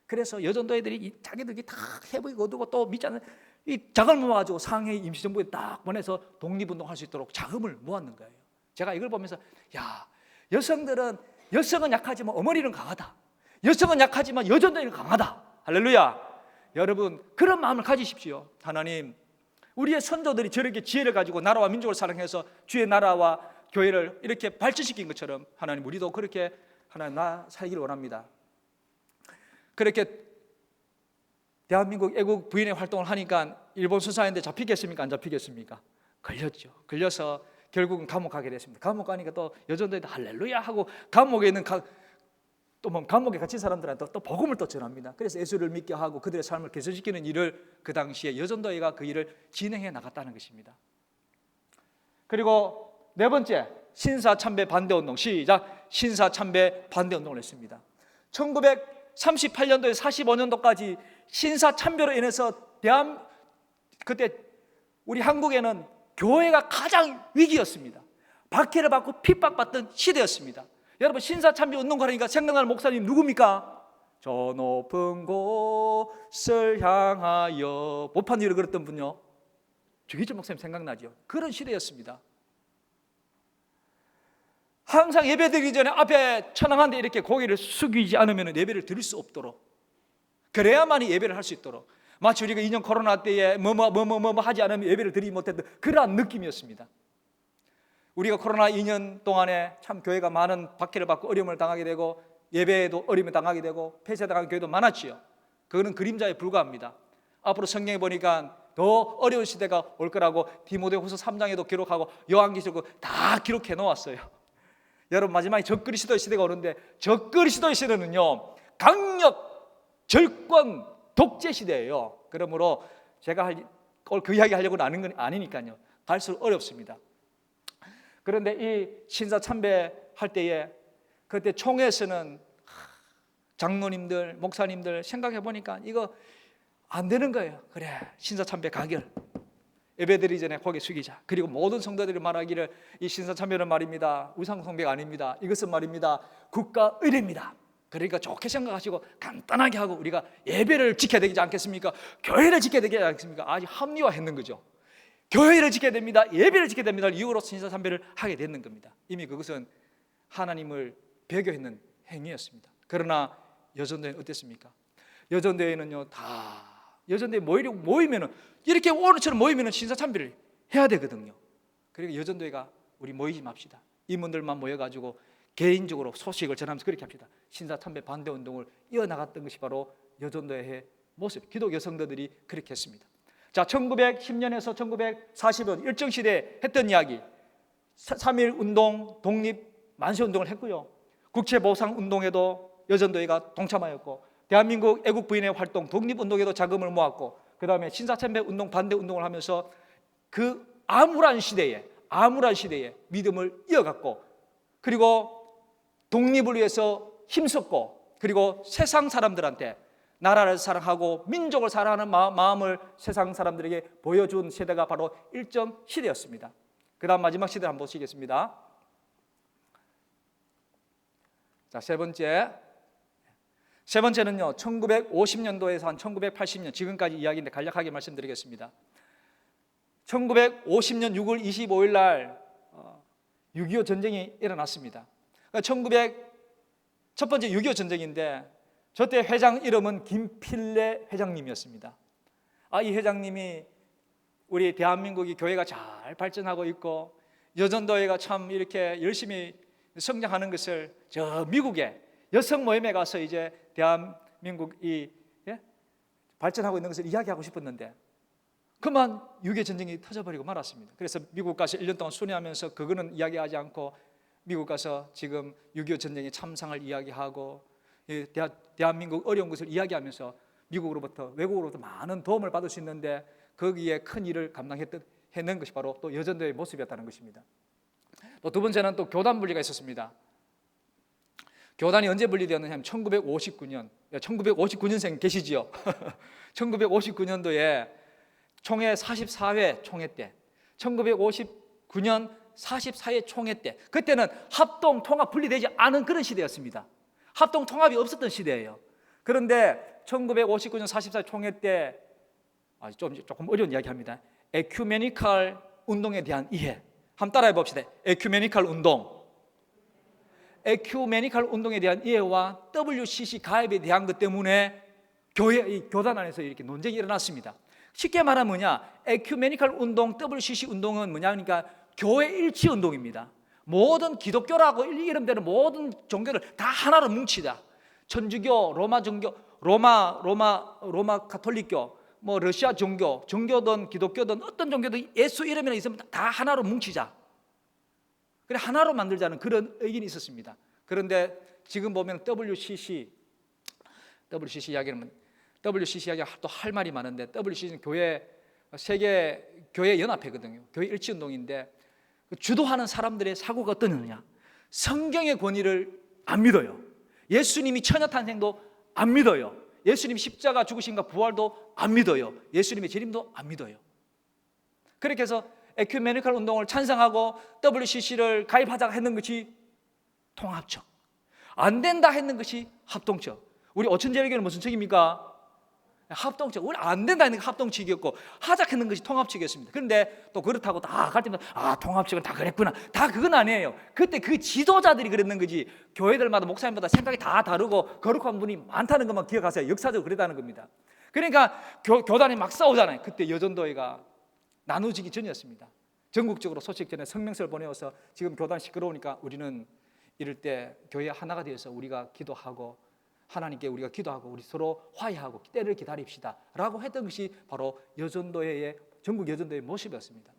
그래서 여전도회들이 자기들이 다 해보이고 얻고 또 믿지 않는 이 자금을 모아가지고 상해 임시정부에 딱 보내서 독립운동 할 수 있도록 자금을 모았는 거예요. 제가 이걸 보면서 야, 여성은 약하지만 어머니는 강하다. 여성은 약하지만 여전도회는 강하다. 할렐루야. 여러분, 그런 마음을 가지십시오. 하나님, 우리의 선조들이 저렇게 지혜를 가지고 나라와 민족을 사랑해서 주의 나라와 교회를 이렇게 발전시킨 것처럼 하나님, 우리도 그렇게 하나님 살기를 원합니다. 그렇게 대한민국 애국 부인의 활동을 하니까 일본 수사인데 잡히겠습니까? 안 잡히겠습니까? 걸렸죠. 걸려서 결국은 감옥 가게 됐습니다. 감옥 가니까 또 여전도에도 할렐루야 하고 감옥에 있는 감옥에 갇힌 사람들한테 또 복음을 또 전합니다. 그래서 예수를 믿게 하고 그들의 삶을 개선시키는 일을 그 당시에 여전도회가 그 일을 진행해 나갔다는 것입니다. 그리고 네 번째, 신사참배 반대운동. 시작. 신사참배 반대운동을 했습니다. 1938년도에 45년도까지 신사참배로 인해서 그때 우리 한국에는 교회가 가장 위기였습니다. 박해를 받고 핍박받던 시대였습니다. 여러분, 신사참배 운동가라니까 생각나는 목사님 누굽니까? 저 높은 곳을 향하여 모판일을 그렸던 분요, 주기철 목사님 생각나죠? 그런 시대였습니다. 항상 예배 드리기 전에 앞에 천왕한데 이렇게 고개를 숙이지 않으면 예배를 드릴 수 없도록, 그래야만이 예배를 할 수 있도록, 마치 우리가 2년 코로나 때에 뭐뭐 하지 않으면 예배를 드리지 못했던 그러한 느낌이었습니다. 우리가 코로나 2년 동안에 참 교회가 많은 박해를 받고 어려움을 당하게 되고 예배에도 어려움을 당하게 되고 폐쇄당하는 교회도 많았지요. 그거는 그림자에 불과합니다. 앞으로 성경에 보니까 더 어려운 시대가 올 거라고 디모데후서 3장에도 기록하고 요한계시록 다 기록해 놓았어요. 여러분, 마지막에 적그리스도의 시대가 오는데, 적그리스도의 시대는요 강력 절권 독재 시대예요. 그러므로 제가 그 이야기 하려고 하는 건 아니니까요. 갈수록 어렵습니다. 그런데 이 신사참배 할 때에 그때 총회에서는 장로님들, 목사님들 생각해 보니까 이거 안 되는 거예요. 그래, 신사참배 가결. 예배드리기 전에 고개 숙이자. 그리고 모든 성도들이 말하기를 이 신사참배는 말입니다, 우상숭배가 아닙니다. 이것은 말입니다, 국가 의례입니다. 그러니까 좋게 생각하시고 간단하게 하고 우리가 예배를 지켜야 되지 않겠습니까? 교회를 지켜야 되지 않겠습니까? 아주 합리화했는 거죠. 교회를 지켜야 됩니다, 예배를 지켜야 됩니다 이유로 신사참배를 하게 됐는 겁니다. 이미 그것은 하나님을 배교했는 행위였습니다. 그러나 여전도회는 어땠습니까? 여전도회는요, 여전도회 모이면은 이렇게 오늘처럼 모이면은 신사참배를 해야 되거든요. 그리고 여전도회가 우리 모이지 맙시다. 임원들만 모여가지고 개인적으로 소식을 전하면서 그렇게 합시다. 신사참배 반대운동을 이어나갔던 것이 바로 여전도회의 모습, 기독 여성들이 그렇게 했습니다. 자, 1910년에서 1940년 일정시대에 했던 이야기, 3.1 운동, 독립 만세운동을 했고요, 국채보상운동에도 여전도회가 동참하였고, 대한민국 애국부인의 활동, 독립운동에도 자금을 모았고, 그 다음에 신사참배 운동, 반대운동을 하면서 그 암울한 시대에 믿음을 이어갔고, 그리고 독립을 위해서 힘썼고, 그리고 세상 사람들한테 나라를 사랑하고 민족을 사랑하는 마음을 세상 사람들에게 보여준 세대가 바로 일정 시대였습니다. 그 다음 마지막 시대를 한번 보시겠습니다. 자, 세 번째는요 1950년도에서 한 1980년 지금까지 이야기인데 간략하게 말씀드리겠습니다. 1950년 6월 25일 날 6.25 전쟁이 일어났습니다. 첫 번째 6.25 전쟁인데 저때 회장 이름은 김필래 회장님이었습니다. 이 회장님이 우리 대한민국이 교회가 잘 발전하고 있고 여전도회가 참 이렇게 열심히 성장하는 것을 저 미국의 여성 모임에 가서 이제 대한민국이 발전하고 있는 것을 이야기하고 싶었는데 그만 6.25 전쟁이 터져버리고 말았습니다. 그래서 미국 가서 1년 동안 순회하면서 그거는 이야기하지 않고 미국 가서 지금 6.25 전쟁의 참상을 이야기하고 대한민국 어려운 것을 이야기하면서 미국으로부터 외국으로부터 많은 도움을 받을 수 있는데 거기에 큰 일을 감당해낸 것이 바로 또 여전도의 모습이었다는 것입니다. 또 두 번째는 또 교단 분리가 있었습니다. 교단이 언제 분리되었느냐 하면 1959년생 계시지요? 1959년도에 총회 44회 총회 때 1959년 44회 총회 때 그때는 합동 통합 분리되지 않은 그런 시대였습니다. 합동 통합이 없었던 시대예요. 그런데 1959년 44회 총회 때 조금 어려운 이야기합니다. 에큐메니칼 운동에 대한 이해 한번 따라해 봅시다. 에큐메니칼 운동에 대한 이해와 WCC 가입에 대한 것 때문에 교단 안에서 이렇게 논쟁이 일어났습니다. 쉽게 말하면 뭐냐? 에큐메니칼 운동, WCC 운동은 뭐냐? 그러니까 교회 일치 운동입니다. 모든 기독교라고 이름되는 모든 종교를 다 하나로 뭉치자. 천주교, 로마 종교, 로마 가톨릭교, 뭐 러시아 종교든 기독교든 어떤 종교든 예수 이름이나 있으면 다 하나로 뭉치자. 그래 하나로 만들자는 그런 의견이 있었습니다. 그런데 지금 보면 WCC 이야기는 WCC 이야기가 또 할 말이 많은데 WCC는 세계 교회 연합회거든요. 교회 일치 운동인데 주도하는 사람들의 사고가 어떠느냐? 성경의 권위를 안 믿어요. 예수님이 처녀 탄생도 안 믿어요. 예수님 십자가 죽으신가 부활도 안 믿어요. 예수님의 재림도 안 믿어요. 그렇게 해서 에큐메니컬 운동을 찬성하고 WCC를 가입하자고 했는 것이 통합적, 안 된다 했는 것이 합동적. 우리 오천제일교회는 무슨 책입니까? 합동적. 우리 안 된다 했는 게 합동측이었고 하자 했는 것이 통합측이었습니다. 그런데 또 그렇다고 다 갈 때마다 통합측은 다 그랬구나. 다 그건 아니에요. 그때 그 지도자들이 그랬는 거지 교회들마다 목사님마다 생각이 다 다르고 거룩한 분이 많다는 것만 기억하세요. 역사적으로 그랬다는 겁니다. 그러니까 교단이 막 싸우잖아요. 그때 여전도회가 나누어지기 전이었습니다. 전국적으로 소식 전에 성명서를 보내어서 지금 교단 시끄러우니까 우리는 이럴 때 교회 하나가 되어서 우리가 기도하고 하나님께 우리가 기도하고 우리 서로 화해하고 때를 기다립시다 라고 했던 것이 바로 여전도회의 전국 여전도회의 모습이었습니다.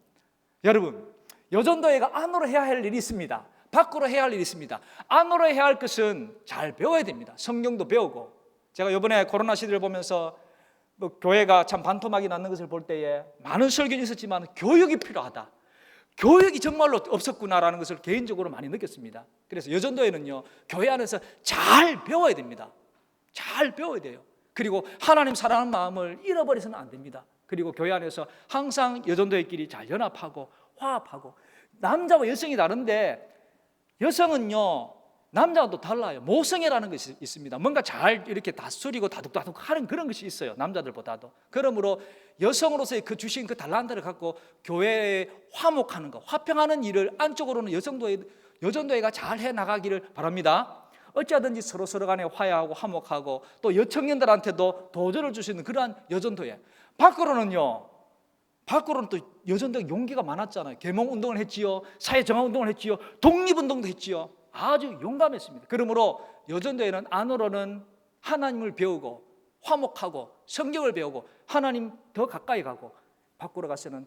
여러분, 여전도회가 안으로 해야 할 일이 있습니다. 밖으로 해야 할 일이 있습니다. 안으로 해야 할 것은 잘 배워야 됩니다. 성경도 배우고. 제가 이번에 코로나 시대를 보면서 교회가 참 반토막이 났는 것을 볼 때에 많은 설교는 있었지만 교육이 필요하다. 교육이 정말로 없었구나라는 것을 개인적으로 많이 느꼈습니다. 그래서 여전도회는요, 교회 안에서 잘 배워야 됩니다. 잘 배워야 돼요. 그리고 하나님 사랑하는 마음을 잃어버려서는 안 됩니다. 그리고 교회 안에서 항상 여전도회끼리 잘 연합하고 화합하고. 남자와 여성이 다른데 여성은요, 남자와 또 달라요. 모성애라는 것이 있습니다. 뭔가 잘 이렇게 다스리고 다독다독 하는 그런 것이 있어요. 남자들보다도. 그러므로 여성으로서의 그 주신 그 달란트를 갖고 교회에 화목하는 것, 화평하는 일을 안쪽으로는 여전도회가 잘 해나가기를 바랍니다. 어찌하든지 서로 간에 화해하고 화목하고 또 여청년들한테도 도전을 줄 수 있는 그러한 여전도회. 밖으로는 또 여전도회 용기가 많았잖아요. 계몽운동을 했지요. 사회정화운동을 했지요. 독립운동도 했지요. 아주 용감했습니다. 그러므로 여전도회는 안으로는 하나님을 배우고 화목하고 성경을 배우고 하나님 더 가까이 가고 밖으로 가서는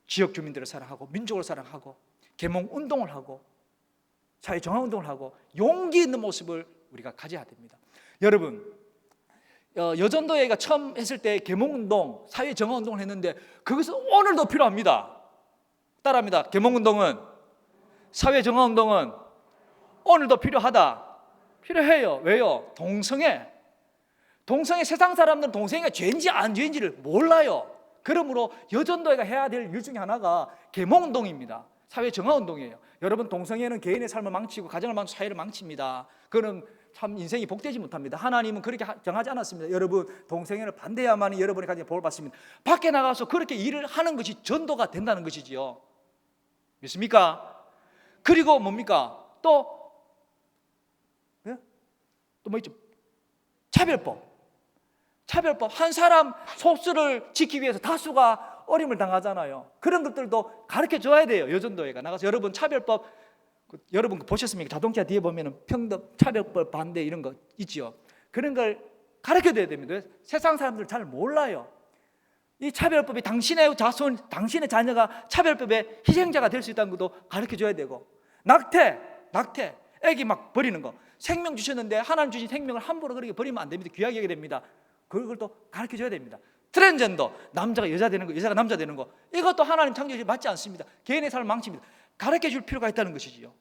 지역 주민들을 사랑하고 민족을 사랑하고 계몽운동을 하고 사회정화운동을 하고 용기 있는 모습을 우리가 가져야 됩니다. 여러분, 여전도회가 처음 했을 때 계몽운동, 사회정화운동을 했는데 그것은 오늘도 필요합니다. 따라합니다. 계몽운동은, 사회정화운동은 오늘도 필요하다. 필요해요. 왜요? 동성애 세상 사람들은 동성애가 죄인지 안 죄인지를 몰라요. 그러므로 여전도회가 해야 될 일 중에 하나가 계몽운동입니다. 사회 정화운동이에요. 여러분, 동성애는 개인의 삶을 망치고 가정을 망치고 사회를 망칩니다. 그거는 참 인생이 복되지 못합니다. 하나님은 그렇게 정하지 않았습니다. 여러분, 동성애를 반대해야만이 여러분이 가진 복을 받습니다. 밖에 나가서 그렇게 일을 하는 것이 전도가 된다는 것이지요. 믿습니까? 그리고 뭡니까? 또 뭐 있죠? 차별법. 한 사람 소수를 지키기 위해서 다수가 어림을 당하잖아요. 그런 것들도 가르쳐 줘야 돼요. 여전도회가 나가서. 여러분, 차별법 여러분 보셨습니까? 자동차 뒤에 보면은 평등 차별법 반대 이런 거 있지요. 그런 걸 가르쳐 줘야 됩니다. 세상 사람들 잘 몰라요. 이 차별법이 당신의 자손, 당신의 자녀가 차별법의 희생자가 될 수 있다는 것도 가르쳐 줘야 되고, 낙태, 애기 막 버리는 거, 생명 주셨는데 하나님 주신 생명을 함부로 그렇게 버리면 안 됩니다. 귀하게 여겨야 됩니다. 그걸 또 가르쳐 줘야 됩니다. 트랜스젠더, 남자가 여자 되는 거, 여자가 남자 되는 거, 이것도 하나님 창조에 맞지 않습니다. 개인의 삶을 망칩니다. 가르쳐 줄 필요가 있다는 것이지요.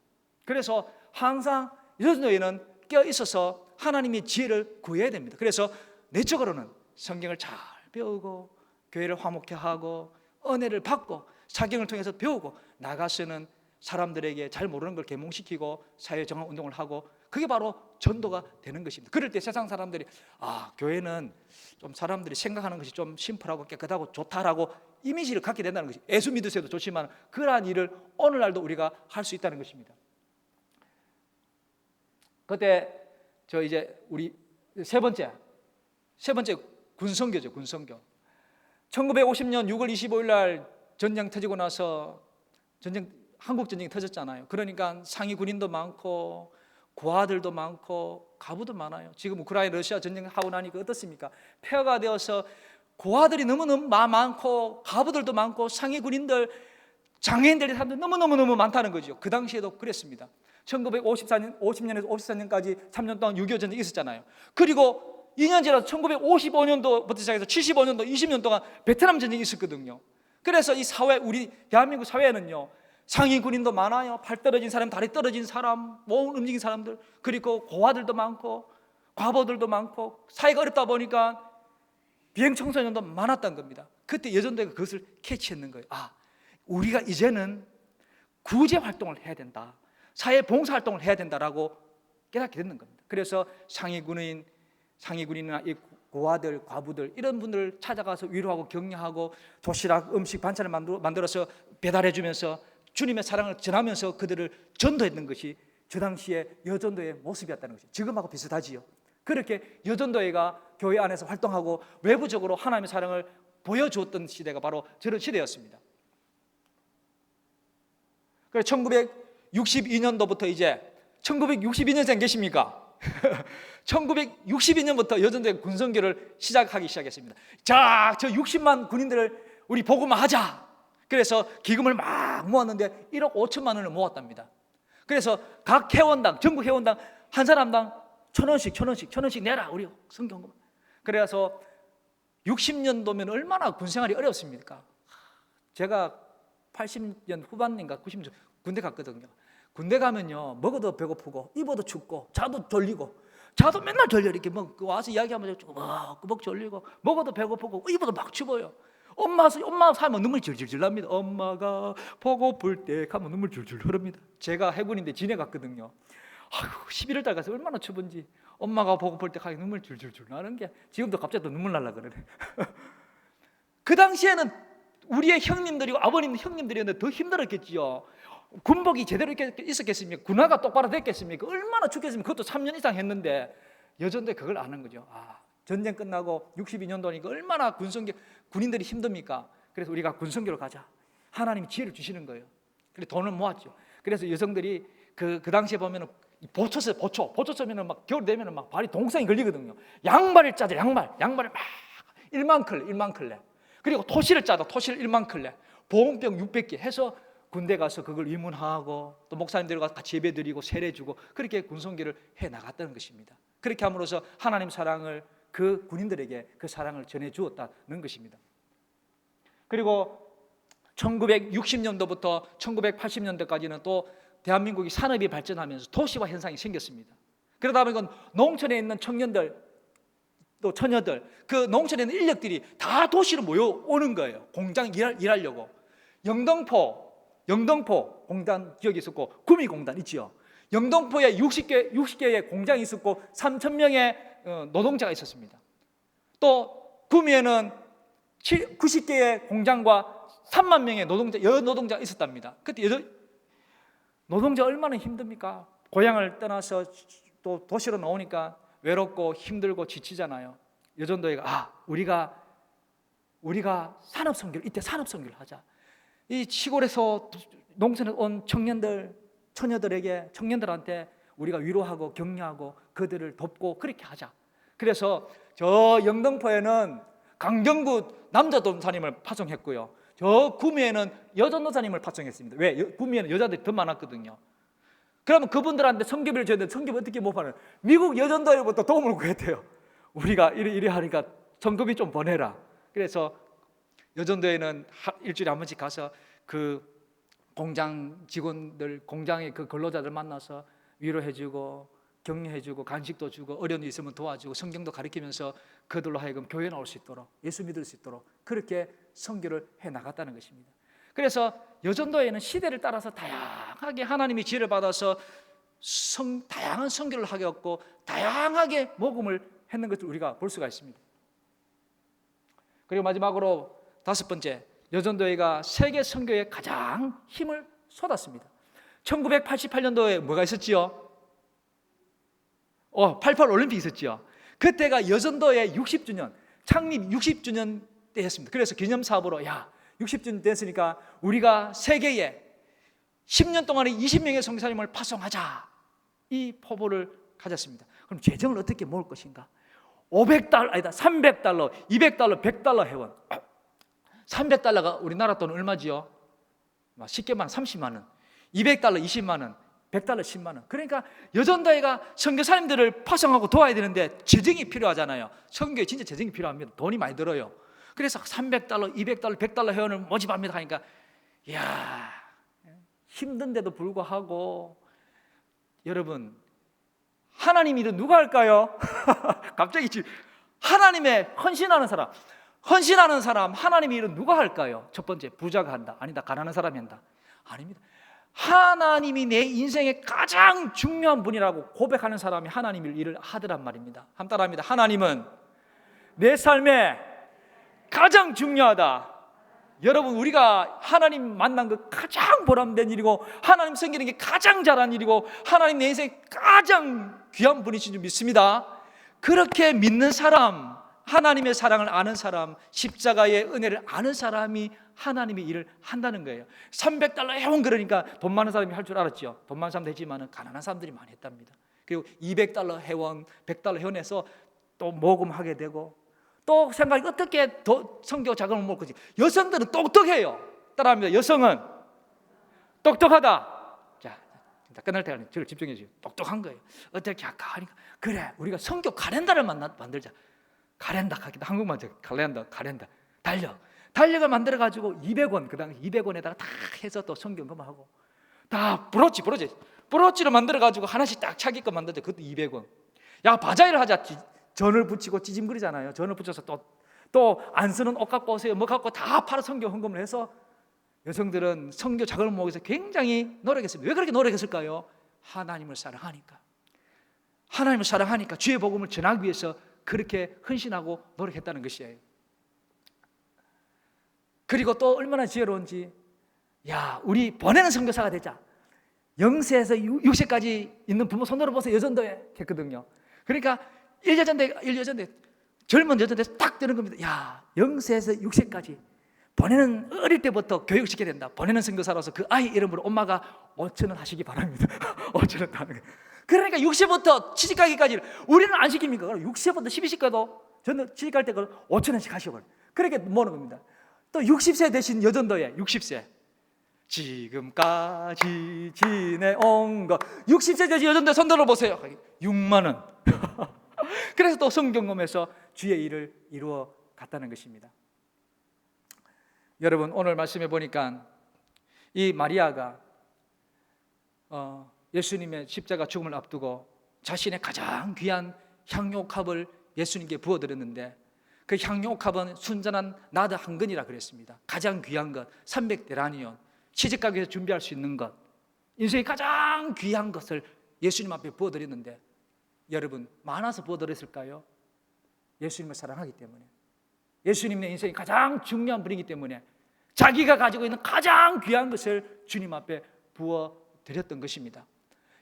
그래서 항상 여전도회는 껴 있어서 하나님의 지혜를 구해야 됩니다. 그래서 내적으로는 성경을 잘 배우고 교회를 화목케 하고 은혜를 받고 사경을 통해서 배우고 나가서는 사람들에게 잘 모르는 걸 계몽시키고 사회 정화 운동을 하고, 그게 바로 전도가 되는 것입니다. 그럴 때 세상 사람들이 교회는 좀 사람들이 생각하는 것이 좀 심플하고 깨끗하고 좋다라고 이미지를 갖게 된다는 것이, 예수 믿으셔도 좋지만 그러한 일을 오늘날도 우리가 할 수 있다는 것입니다. 그때 이제 우리 세 번째 군선교죠. 군선교. 1950년 6월 25일 날 전쟁 터지고 나서 한국 전쟁이 터졌잖아요. 그러니까 상위 군인도 많고 고아들도 많고 가부도 많아요. 지금 우크라이나 러시아 전쟁하고 나니까 어떻습니까? 폐허가 되어서 고아들이 너무너무 많고 가부들도 많고 상위 군인들, 장애인들이 사람들 너무 많다는 거죠. 그 당시에도 그랬습니다. 1950년에서 54년까지 3년 동안 6.25 전쟁이 있었잖아요. 그리고 2년 지나서 1955년도부터 시작해서 75년도 20년 동안 베트남 전쟁이 있었거든요. 그래서 이 사회, 우리 대한민국 사회는요, 상위 군인도 많아요. 팔 떨어진 사람, 다리 떨어진 사람, 몸 움직인 사람들, 그리고 고아들도 많고 과부들도 많고 사회가 어렵다 보니까 비행 청소년도 많았던 겁니다. 그때 여전도가 그것을 캐치했는 거예요. 우리가 이제는 구제 활동을 해야 된다, 사회 봉사 활동을 해야 된다라고 깨닫게 되는 겁니다. 그래서 상위 군인이나 이 고아들, 과부들 이런 분들을 찾아가서 위로하고 격려하고 도시락, 음식, 반찬을 만들어서 배달해주면서 주님의 사랑을 전하면서 그들을 전도했는 것이 저 당시에 여전도의 모습이었다는 것이 지금하고 비슷하지요. 그렇게 여전도회가 교회 안에서 활동하고 외부적으로 하나님의 사랑을 보여주었던 시대가 바로 저런 시대였습니다. 그래서 1962년도부터 이제 1962년생 계십니까? 1962년부터 여전도회 군선교를 시작했습니다. 자, 저 60만 군인들을 우리 복음화 하자. 그래서 기금을 막 모았는데 1억 5천만 원을 모았답니다. 그래서 각 회원당, 전국 회원당 한 사람당 1,000원씩 내라, 우리 성경금. 그래서 60년도면 얼마나 군생활이 어렵습니까? 제가 80년 후반인가 90년 군대 갔거든요. 군대 가면요, 먹어도 배고프고 입어도 춥고 자도 졸리고, 자도 맨날 졸려. 이렇게 와서 이야기하면 꾸벅꾸벅 졸리고 먹어도 배고프고 입어도 막 추워요. 엄마 살면 눈물이 줄줄줄 납니다. 엄마가 보고플 때 가면 눈물 줄줄 흐릅니다. 제가 해군인데 진해 갔거든요. 11월 달 가서 얼마나 추운지 엄마가 보고플 때 가면 눈물 줄줄줄 나는 게 지금도 갑자기 또 눈물 날라 그러네. 그 당시에는 우리의 형님들이고 아버님 형님들이었는데 더 힘들었겠지요. 군복이 제대로 있었겠습니까? 군화가 똑바로 됐겠습니까? 얼마나 춥겠습니까? 그것도 3년 이상 했는데 여전도에 그걸 아는 거죠. 전쟁 끝나고 62년도니까 얼마나 군인들이 힘듭니까? 그래서 우리가 군선교를 가자. 하나님이 지혜를 주시는 거예요. 그래서 돈을 모았죠. 그래서 여성들이 그 당시에 보면은 보초 쓰면은 막 겨울 되면은 막 발이 동상이 걸리거든요. 양말을 짜죠. 양말을 막 1만 클레. 그리고 토시를 짜도 토시를 1만 클레. 보온병 600개 해서 군대 가서 그걸 입문하고 또 목사님들과 같이 예배드리고 세례주고 그렇게 군선교를 해 나갔다는 것입니다. 그렇게 함으로써 하나님 사랑을 그 군인들에게 그 사랑을 전해 주었다는 것입니다. 그리고 1960년도부터 1980년도까지는 또 대한민국이 산업이 발전하면서 도시화 현상이 생겼습니다. 그러다 보니까 농촌에 있는 청년들 또 처녀들, 그 농촌에 있는 인력들이 다 도시로 모여오는 거예요. 공장 일하려고. 영등포 공단 기억이 있었고, 구미공단 있지요. 영등포에 60개의 공장이 있었고 3,000명의 노동자가 있었습니다. 또 구미에는 90개의 공장과 3만 명의 여노동자가 있었답니다. 그때 노동자 얼마나 힘듭니까? 고향을 떠나서 또 도시로 나오니까 외롭고 힘들고 지치잖아요. 여전도회가 우리가 산업선교를, 이때 산업선교를 하자. 이 시골에서 농촌에 온 청년들한테 우리가 위로하고 격려하고 그들을 돕고 그렇게 하자. 그래서 저 영등포에는 강경구 남자 도사님을 파송했고요, 저 구미에는 여자 도사님을 파송했습니다. 왜? 구미에는 여자들이 더 많았거든요. 그러면 그분들한테 선교비를 줘야 되는데 선교비 어떻게 못 받아요? 미국 여전도회로부터 도움을 구했대요. 우리가 이래 하니까 선교비 좀 보내라. 그래서 여전도회는 일주일에 한 번씩 가서 그 공장 직원들, 공장의 그 근로자들 만나서 위로해주고 격려해주고 간식도 주고 어려운 일 있으면 도와주고 성경도 가르치면서 그들로 하여금 교회 나올 수 있도록, 예수 믿을 수 있도록 그렇게 선교를 해나갔다는 것입니다. 그래서 여전도에는 시대를 따라서 다양하게 하나님이 지혜를 받아서 다양한 선교를 하겠고 다양하게 모금을 했는 것을 우리가 볼 수가 있습니다. 그리고 마지막으로 5번째, 여전도회가 세계 선교에 가장 힘을 쏟았습니다. 1988년도에 뭐가 있었지요? 88 올림픽이 있었지요. 그때가 여전도회 60주년, 창립 60주년 때였습니다. 그래서 기념사업으로 60주년 됐으니까 우리가 세계에 10년 동안에 20명의 선교사님을 파송하자, 이 포부를 가졌습니다. 그럼 재정을 어떻게 모을 것인가? 300달러, 200달러, 100달러 회원. 300달러가 우리나라 돈 얼마지요? 쉽게 말하면 30만 원. 200달러 20만 원, 100달러 10만 원. 그러니까 여전도회가 선교사님들을 파송하고 도와야 되는데 재정이 필요하잖아요. 선교에 진짜 재정이 필요합니다. 돈이 많이 들어요. 그래서 300달러, 200달러, 100달러 회원을 모집합니다 하니까 힘든데도 불구하고, 여러분, 하나님 일은 누가 할까요? 갑자기 하나님의 헌신하는 사람, 하나님의 일은 누가 할까요? 첫 번째, 부자가 한다. 아니다. 가난한 사람이 한다. 아닙니다. 하나님이 내 인생의 가장 중요한 분이라고 고백하는 사람이 하나님의 일을 하더란 말입니다. 한번 따라합니다. 하나님은 내 삶에 가장 중요하다. 여러분, 우리가 하나님 만난 거 가장 보람된 일이고 하나님 섬기는 게 가장 잘한 일이고 하나님 내 인생에 가장 귀한 분이신 줄 믿습니다. 그렇게 믿는 사람, 하나님의 사랑을 아는 사람, 십자가의 은혜를 아는 사람이 하나님의 일을 한다는 거예요. 300달러 회원, 그러니까 돈 많은 사람이 할 줄 알았죠. 돈 많은 사람 되지만 가난한 사람들이 많이 했답니다. 그리고 200달러 회원, 100달러 회원에서 또 모금하게 되고, 또 생각이 어떻게 더 선교 자금을 모을 거지. 여성들은 똑똑해요. 따라합니다. 여성은 똑똑하다. 자, 끝날 때까지 저를 집중해 주세요. 똑똑한 거예요. 어떻게 할까 하니까, 그래, 우리가 선교 카렌다를 만들자. 카렌다, 한국말 카렌다. 달력을 만들어 가지고 200원, 그 당시 200원에다가 다 해서 또 선교금을 하고, 다 브로치를 만들어 가지고 하나씩 딱 차기껏 만들자. 그것도 200원. 바자회를 하자. 전을 붙이고 찌짐거리잖아요. 전을 붙여서 또 안 쓰는 옷 갖고 오세요. 뭐 갖고 다 팔아 선교 헌금을 해서 여성들은 선교 자금을 모으기 위해서 굉장히 노력했습니다. 왜 그렇게 노력했을까요? 하나님을 사랑하니까. 주의 복음을 전하기 위해서 그렇게 헌신하고 노력했다는 것이에요. 그리고 또 얼마나 지혜로운지, 우리 보내는 선교사가 되자. 0세에서 6세까지 있는 부모 손으로 보세요. 여전도에 했거든요. 그러니까 1여전대 젊은 여전대 딱 되는 겁니다. 0세에서 6세까지 보내는, 어릴 때부터 교육시켜야 된다. 보내는 선교사로서 그 아이 이름으로 엄마가 5,000원 하시기 바랍니다. 5,000원 하는 거예요. 그러니까 6세부터 취직하기까지 우리는 안 시킵니까? 6세부터 12세까지도 저는 취직할 때 5,000원씩 하시고 그렇게 모으는 겁니다. 또 60세 되신 여전도에 60세 지금까지 지내온 것, 60세 되신 여전도 손들어 보세요. 6만 원. 그래서 또 성경검에서 주의 일을 이루어 갔다는 것입니다. 여러분, 오늘 말씀해 보니까 이 마리아가 예수님의 십자가 죽음을 앞두고 자신의 가장 귀한 향료옥합을 예수님께 부어드렸는데 그 향료옥합은 순전한 나드 한 근이라 그랬습니다. 가장 귀한 것, 300데나리온, 시집가기 위해서 준비할 수 있는 것, 인생의 가장 귀한 것을 예수님 앞에 부어드렸는데 여러분 많아서 부어드렸을까요? 예수님을 사랑하기 때문에, 예수님 내 인생의 가장 중요한 분이기 때문에 자기가 가지고 있는 가장 귀한 것을 주님 앞에 부어드렸던 것입니다.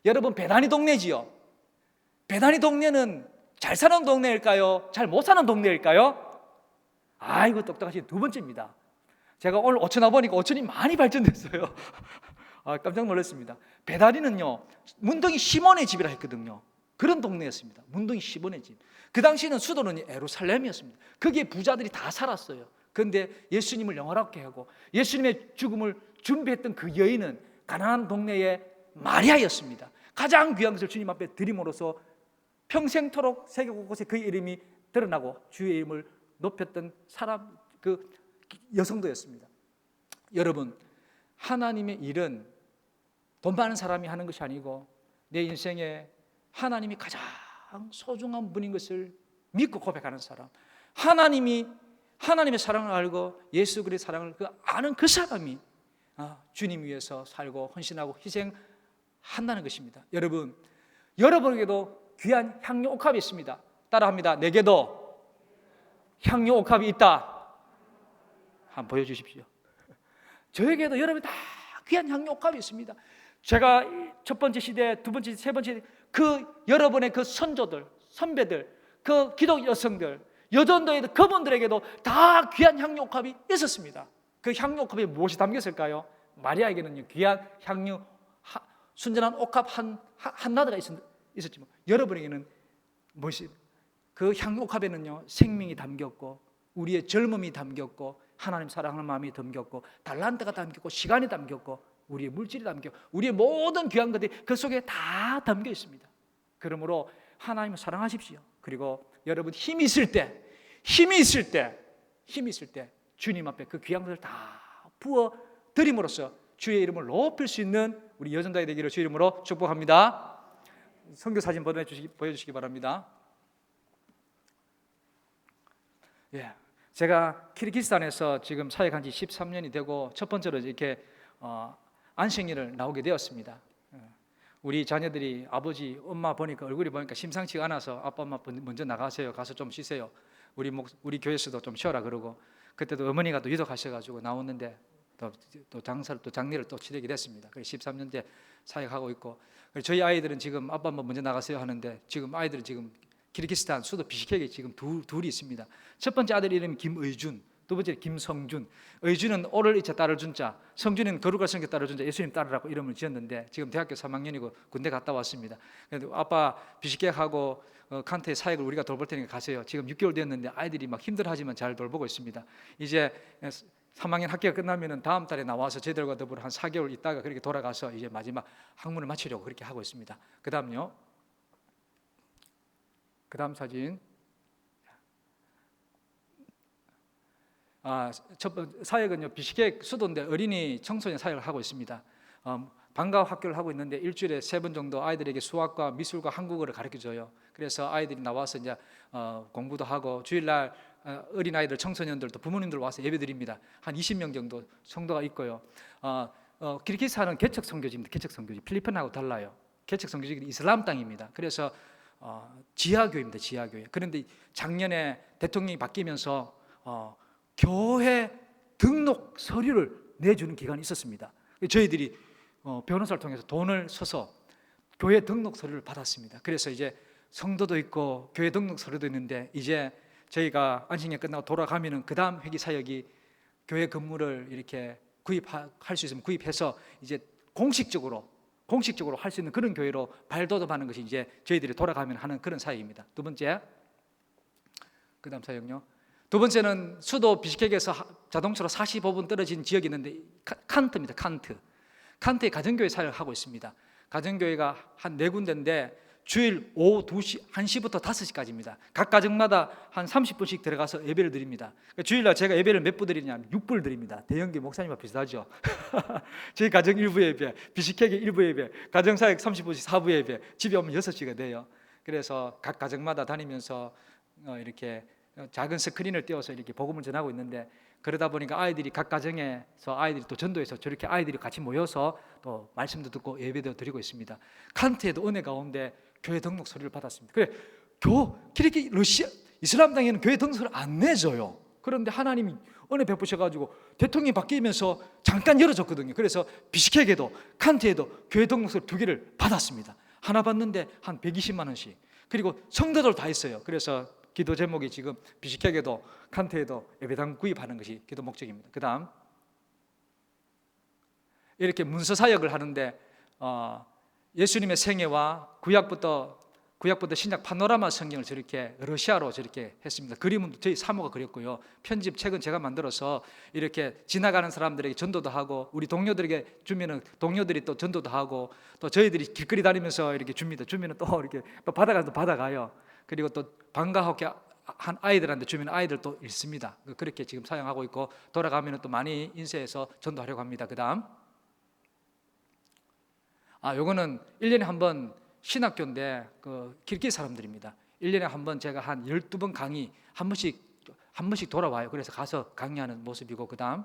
여러분 베다니 동네지요. 베다니 동네는 잘 사는 동네일까요? 잘 못 사는 동네일까요? 아이고 똑똑하신 두 번째입니다. 제가 오늘 오천 와보니까 오천이 많이 발전됐어요. 깜짝 놀랐습니다. 베다니는요 문둥이 시몬의 집이라 했거든요. 그런 동네였습니다. 문둥이 시몬의 집. 그 당시에는 수도는 예루살렘이었습니다. 거기에 부자들이 다 살았어요. 그런데 예수님을 영화롭게 하고 예수님의 죽음을 준비했던 그 여인은 가난한 동네의 마리아였습니다. 가장 귀한 것을 주님 앞에 드림으로써 평생토록 세계 곳곳에 그의 이름이 드러나고 주의 이름을 높였던 사람, 그 여성도였습니다. 여러분, 하나님의 일은 돈 많은 사람이 하는 것이 아니고 내 인생에 하나님이 가장 소중한 분인 것을 믿고 고백하는 사람, 하나님의 사랑을 알고 예수 그리스도의 사랑을 아는 그 사람이 주님 위해서 살고 헌신하고 희생한다는 것입니다. 여러분, 여러분에게도 귀한 향료옥합이 있습니다. 따라합니다. 내게도 향료옥합이 있다. 한번 보여주십시오. 저에게도 여러분 다 귀한 향료옥합이 있습니다. 제가 첫 번째 시대, 두 번째, 세 번째 그 여러분의 그 선조들, 선배들, 그 기독 여성들, 여전도의 그분들에게도 다 귀한 향료옥합이 있었습니다. 그 향료옥합에 무엇이 담겼을까요? 마리아에게는 귀한 향료, 순전한 옥합 한 나드가 있었지만 여러분에게는 무엇이, 그 향료옥합에는요 생명이 담겼고 우리의 젊음이 담겼고 하나님 사랑하는 마음이 담겼고 달란트가 담겼고 시간이 담겼고 우리의 물질이 담겼고 우리의 모든 귀한 것들이 그 속에 다 담겨 있습니다. 그러므로 하나님을 사랑하십시오. 그리고 여러분 힘이 있을 때 주님 앞에 그 귀한 것을 다 부어 드림으로써 주의 이름을 높일 수 있는 우리 여전자이 되기를 주의 이름으로 축복합니다. 선교 사진 보여주시기 바랍니다. 예, 제가 키르기스탄에서 지금 사역한 지 13년이 되고 첫 번째로 이렇게 안식일을 나오게 되었습니다. 우리 자녀들이 아버지, 엄마 보니까 얼굴이 보니까 심상치가 않아서 아빠, 엄마 먼저 나가세요. 가서 좀 쉬세요. 우리 교회에서도 좀 쉬어라 그러고 그때도 어머니가 또 유독하셔가지고 나오는데 또 장례를 또 치르게 됐습니다. 그래서 13년째 사역하고 있고 저희 아이들은 지금 아빠, 엄마 먼저 나가세요 하는데 지금 아이들은 지금 키르기스탄 수도 비시케크에 지금 둘이 있습니다. 첫 번째 아들 이름이 김의준, 두 번째 김성준. 의준은 오를 이자 딸을 준 자, 성준은 거룩할 성격 딸을 준 자, 예수님 딸이라고 이름을 지었는데 지금 대학교 3학년이고 군대 갔다 왔습니다. 그래도 아빠 비시케크하고 칸트의 사역을 우리가 돌볼 테니까 가세요. 지금 6개월 됐는데 아이들이 막 힘들어하지만 잘 돌보고 있습니다. 이제 3학년 학기가 끝나면은 다음 달에 나와서 저희들과 더불어 한 4개월 있다가 그렇게 돌아가서 이제 마지막 학문을 마치려고 그렇게 하고 있습니다. 그다음요. 그다음 사진. 첫 번째 사역은요 비시케크 수도인데 어린이 청소년 사역을 하고 있습니다. 방과후 학교를 하고 있는데 일주일에 3번 정도 아이들에게 수학과 미술과 한국어를 가르쳐줘요. 그래서 아이들이 나와서 이제 공부도 하고 주일날 어린 아이들 청소년들도 부모님들 와서 예배드립니다. 한 20명 정도 성도가 있고요. 키르기스탄은 개척 선교지입니다. 개척 선교지. 필리핀하고 달라요. 개척 선교지는 이슬람 땅입니다. 그래서 지하교회입니다. 지하교회. 그런데 작년에 대통령이 바뀌면서 교회 등록 서류를 내주는 기간이 있었습니다. 저희들이 변호사를 통해서 돈을 써서 교회 등록 서류를 받았습니다. 그래서 이제 성도도 있고 교회 등록 서류도 있는데 이제 저희가 안식년 끝나고 돌아가면은 그 다음 회기 사역이 교회 건물을 이렇게 구입할 수 있으면 구입해서 이제 공식적으로 할 수 있는 그런 교회로 발돋움하는 것이 이제 저희들이 돌아가면 하는 그런 사역입니다. 두 번째, 그 다음 사역요. 두 번째는 수도 비시케크에서 자동차로 45분 떨어진 지역이 있는데 칸트입니다. 칸트의 가정교회 사역을 하고 있습니다. 가정교회가 한 4군데인데 주일 오후 2시, 1시부터 5시까지입니다. 각 가정마다 한 30분씩 들어가서 예배를 드립니다. 그러니까 주일날 제가 예배를 몇 부 드리냐면 6부를 드립니다. 대형교 목사님과 비슷하죠. 저희 가정 1부 예배, 비식회계 1부 예배, 가정사역 30분씩 4부 예배, 집에 오면 6시가 돼요. 그래서 각 가정마다 다니면서 이렇게 작은 스크린을 띄워서 이렇게 복음을 전하고 있는데, 그러다 보니까 아이들이 각 가정에서 아이들이 또 전도해서 저렇게 아이들이 같이 모여서 또 말씀도 듣고 예배도 드리고 있습니다. 칸트에도 은혜 가운데 교회 등록 서류를 받았습니다. 그래, 그렇게 러시아 이슬람 당에는 교회 등록서를 안 내줘요. 그런데 하나님이 은혜 베푸셔가지고 대통령이 바뀌면서 잠깐 열어줬거든요. 그래서 비식회계도 칸트에도 교회 등록서 2개를 받았습니다. 하나 받는데 한 120만 원씩. 그리고 성도들 다 있어요. 그래서 기도 제목이 지금 비식회계도 칸트에도 예배당 구입하는 것이 기도 목적입니다. 그 다음 이렇게 문서 사역을 하는데 예수님의 생애와 구약부터 신약 파노라마 성경을 저렇게 러시아로 저렇게 했습니다. 그림은 저희 사모가 그렸고요. 편집 책은 제가 만들어서 이렇게 지나가는 사람들에게 전도도 하고, 우리 동료들에게 주면은 동료들이 또 전도도 하고, 또 저희들이 길거리 다니면서 이렇게 줍니다. 주면은 또 이렇게 또 받아가요. 그리고 또 방과학교 한 아이들한테 주면 아이들 또 읽습니다. 그렇게 지금 사용하고 있고, 돌아가면은 또 많이 인쇄해서 전도하려고 합니다. 그다음 요거는 1년에 한 번 신학교인데 길게 사람들입니다. 1년에 한 번 제가 한 12번 강의 한 번씩 돌아와요. 그래서 가서 강의하는 모습이고, 그다음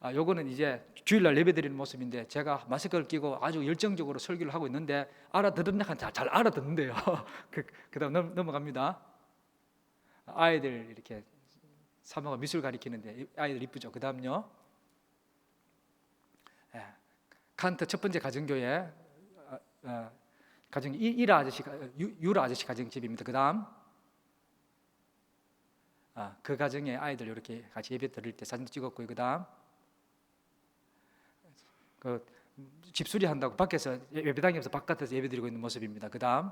요거는 이제 주일날 예배드리는 모습인데, 제가 마스크를 끼고 아주 열정적으로 설교를 하고 있는데 알아듣는 데는 잘 알아듣는데요. 그다음 넘어갑니다. 아이들 이렇게 사모가 미술 가리키는데 아이들 이쁘죠. 그다음요, 칸트 첫 번째 가정교회 가정 유라 아저씨 가정집입니다. 그다음 그 가정의 아이들 이렇게 같이 예배 드릴 때 사진 찍었고요. 그다음 집수리 한다고 밖에서 예배당에서 바깥에서 예배드리고 있는 모습입니다. 그다음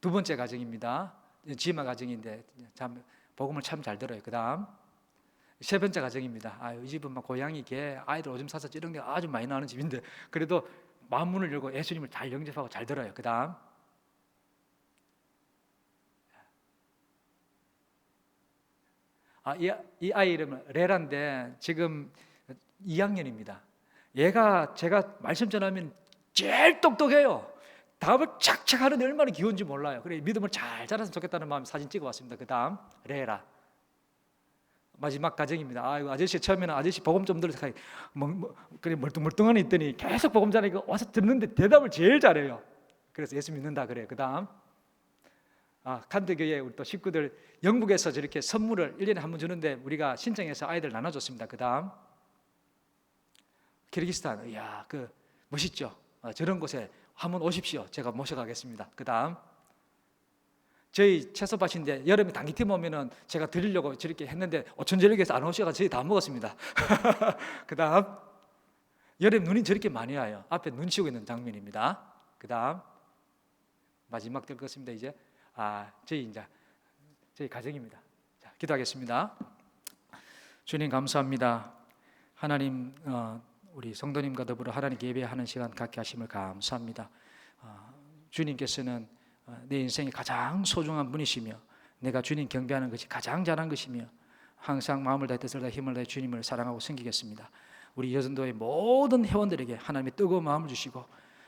두 번째 가정입니다. 지마 가정인데 참 복음을 참 잘 들어요. 그다음 세 번째 가정입니다. 이 집은 막 고양이, 개, 아이들 오줌 싸서 찌른 게 아주 많이 나는 집인데 그래도 마음문을 열고 예수님을 잘 영접하고 잘 들어요. 그다음 이 아이 이름은 레라인데 지금 2학년입니다. 얘가 제가 말씀 전하면 제일 똑똑해요. 답을 착착 하는데 얼마나 귀여운지 몰라요. 그래 믿음을 잘 자랐으면 좋겠다는 마음에 사진 찍어왔습니다. 그다음 레라 마지막 가정입니다. 아저씨 처음에는 아저씨 복음 좀 들어서 그래 멀뚱멀뚱한 애 있더니 계속 복음 전하니까 와서 듣는데 대답을 제일 잘해요. 그래서 예수 믿는다 그래요. 그다음 칸트 교회 우리 또 식구들 영국에서 저렇게 선물을 1년에 한 번 주는데 우리가 신청해서 아이들 나눠줬습니다. 그다음 키르기스탄, 이야 멋있죠. 저런 곳에 한번 오십시오. 제가 모셔가겠습니다. 그다음 저희 채소밭인데 여름에 당기팀 오면은 제가 드리려고 저렇게 했는데 오천절력에서 안 오셔가 저희 다 먹었습니다. 그다음 여름 눈이 저렇게 많이 와요. 앞에 눈 치우고 있는 장면입니다. 그다음 마지막 될 것입니다. 이제 저희 가정입니다. 자, 기도하겠습니다. 주님 감사합니다. 하나님 우리 성도님과 더불어 하나님께 예배하는 시간 갖게 하심을 감사합니다. 주님께서는 내 인생의 가장 소중한 분이시며 내가 주님 경배하는 것이 가장 잘한 것이며 항상 마음을 다해 뜻을 다해 힘을 다해 주님을 사랑하고 섬기겠습니다. 우리 여전도의 모든 회원들에게 하나님의 뜨거운 마음을 주시고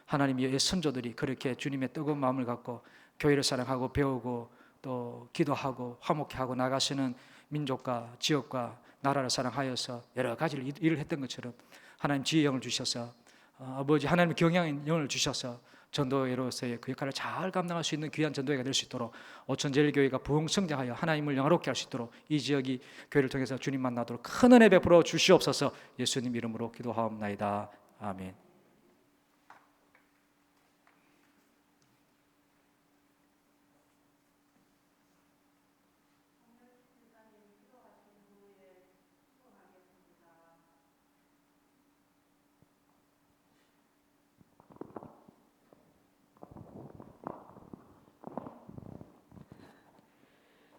하나님의 선조들이 그렇게 주님의 뜨거운 마음을 갖고 교회를 사랑하고 배우고 또 기도하고 화목해하고 나가시는 민족과 지역과 나라를 사랑하여서 여러 가지 일을 했던 것처럼 하나님 지혜의 영을 주셔서 아버지 하나님의 경영의 영을 주셔서 전도회로서의 그 역할을 잘 감당할 수 있는 귀한 전도회가 될 수 있도록 오천제일교회가 부흥성장하여 하나님을 영화롭게 할 수 있도록 이 지역이 교회를 통해서 주님 만나도록 큰 은혜 베풀어 주시옵소서. 예수님 이름으로 기도하옵나이다. 아멘.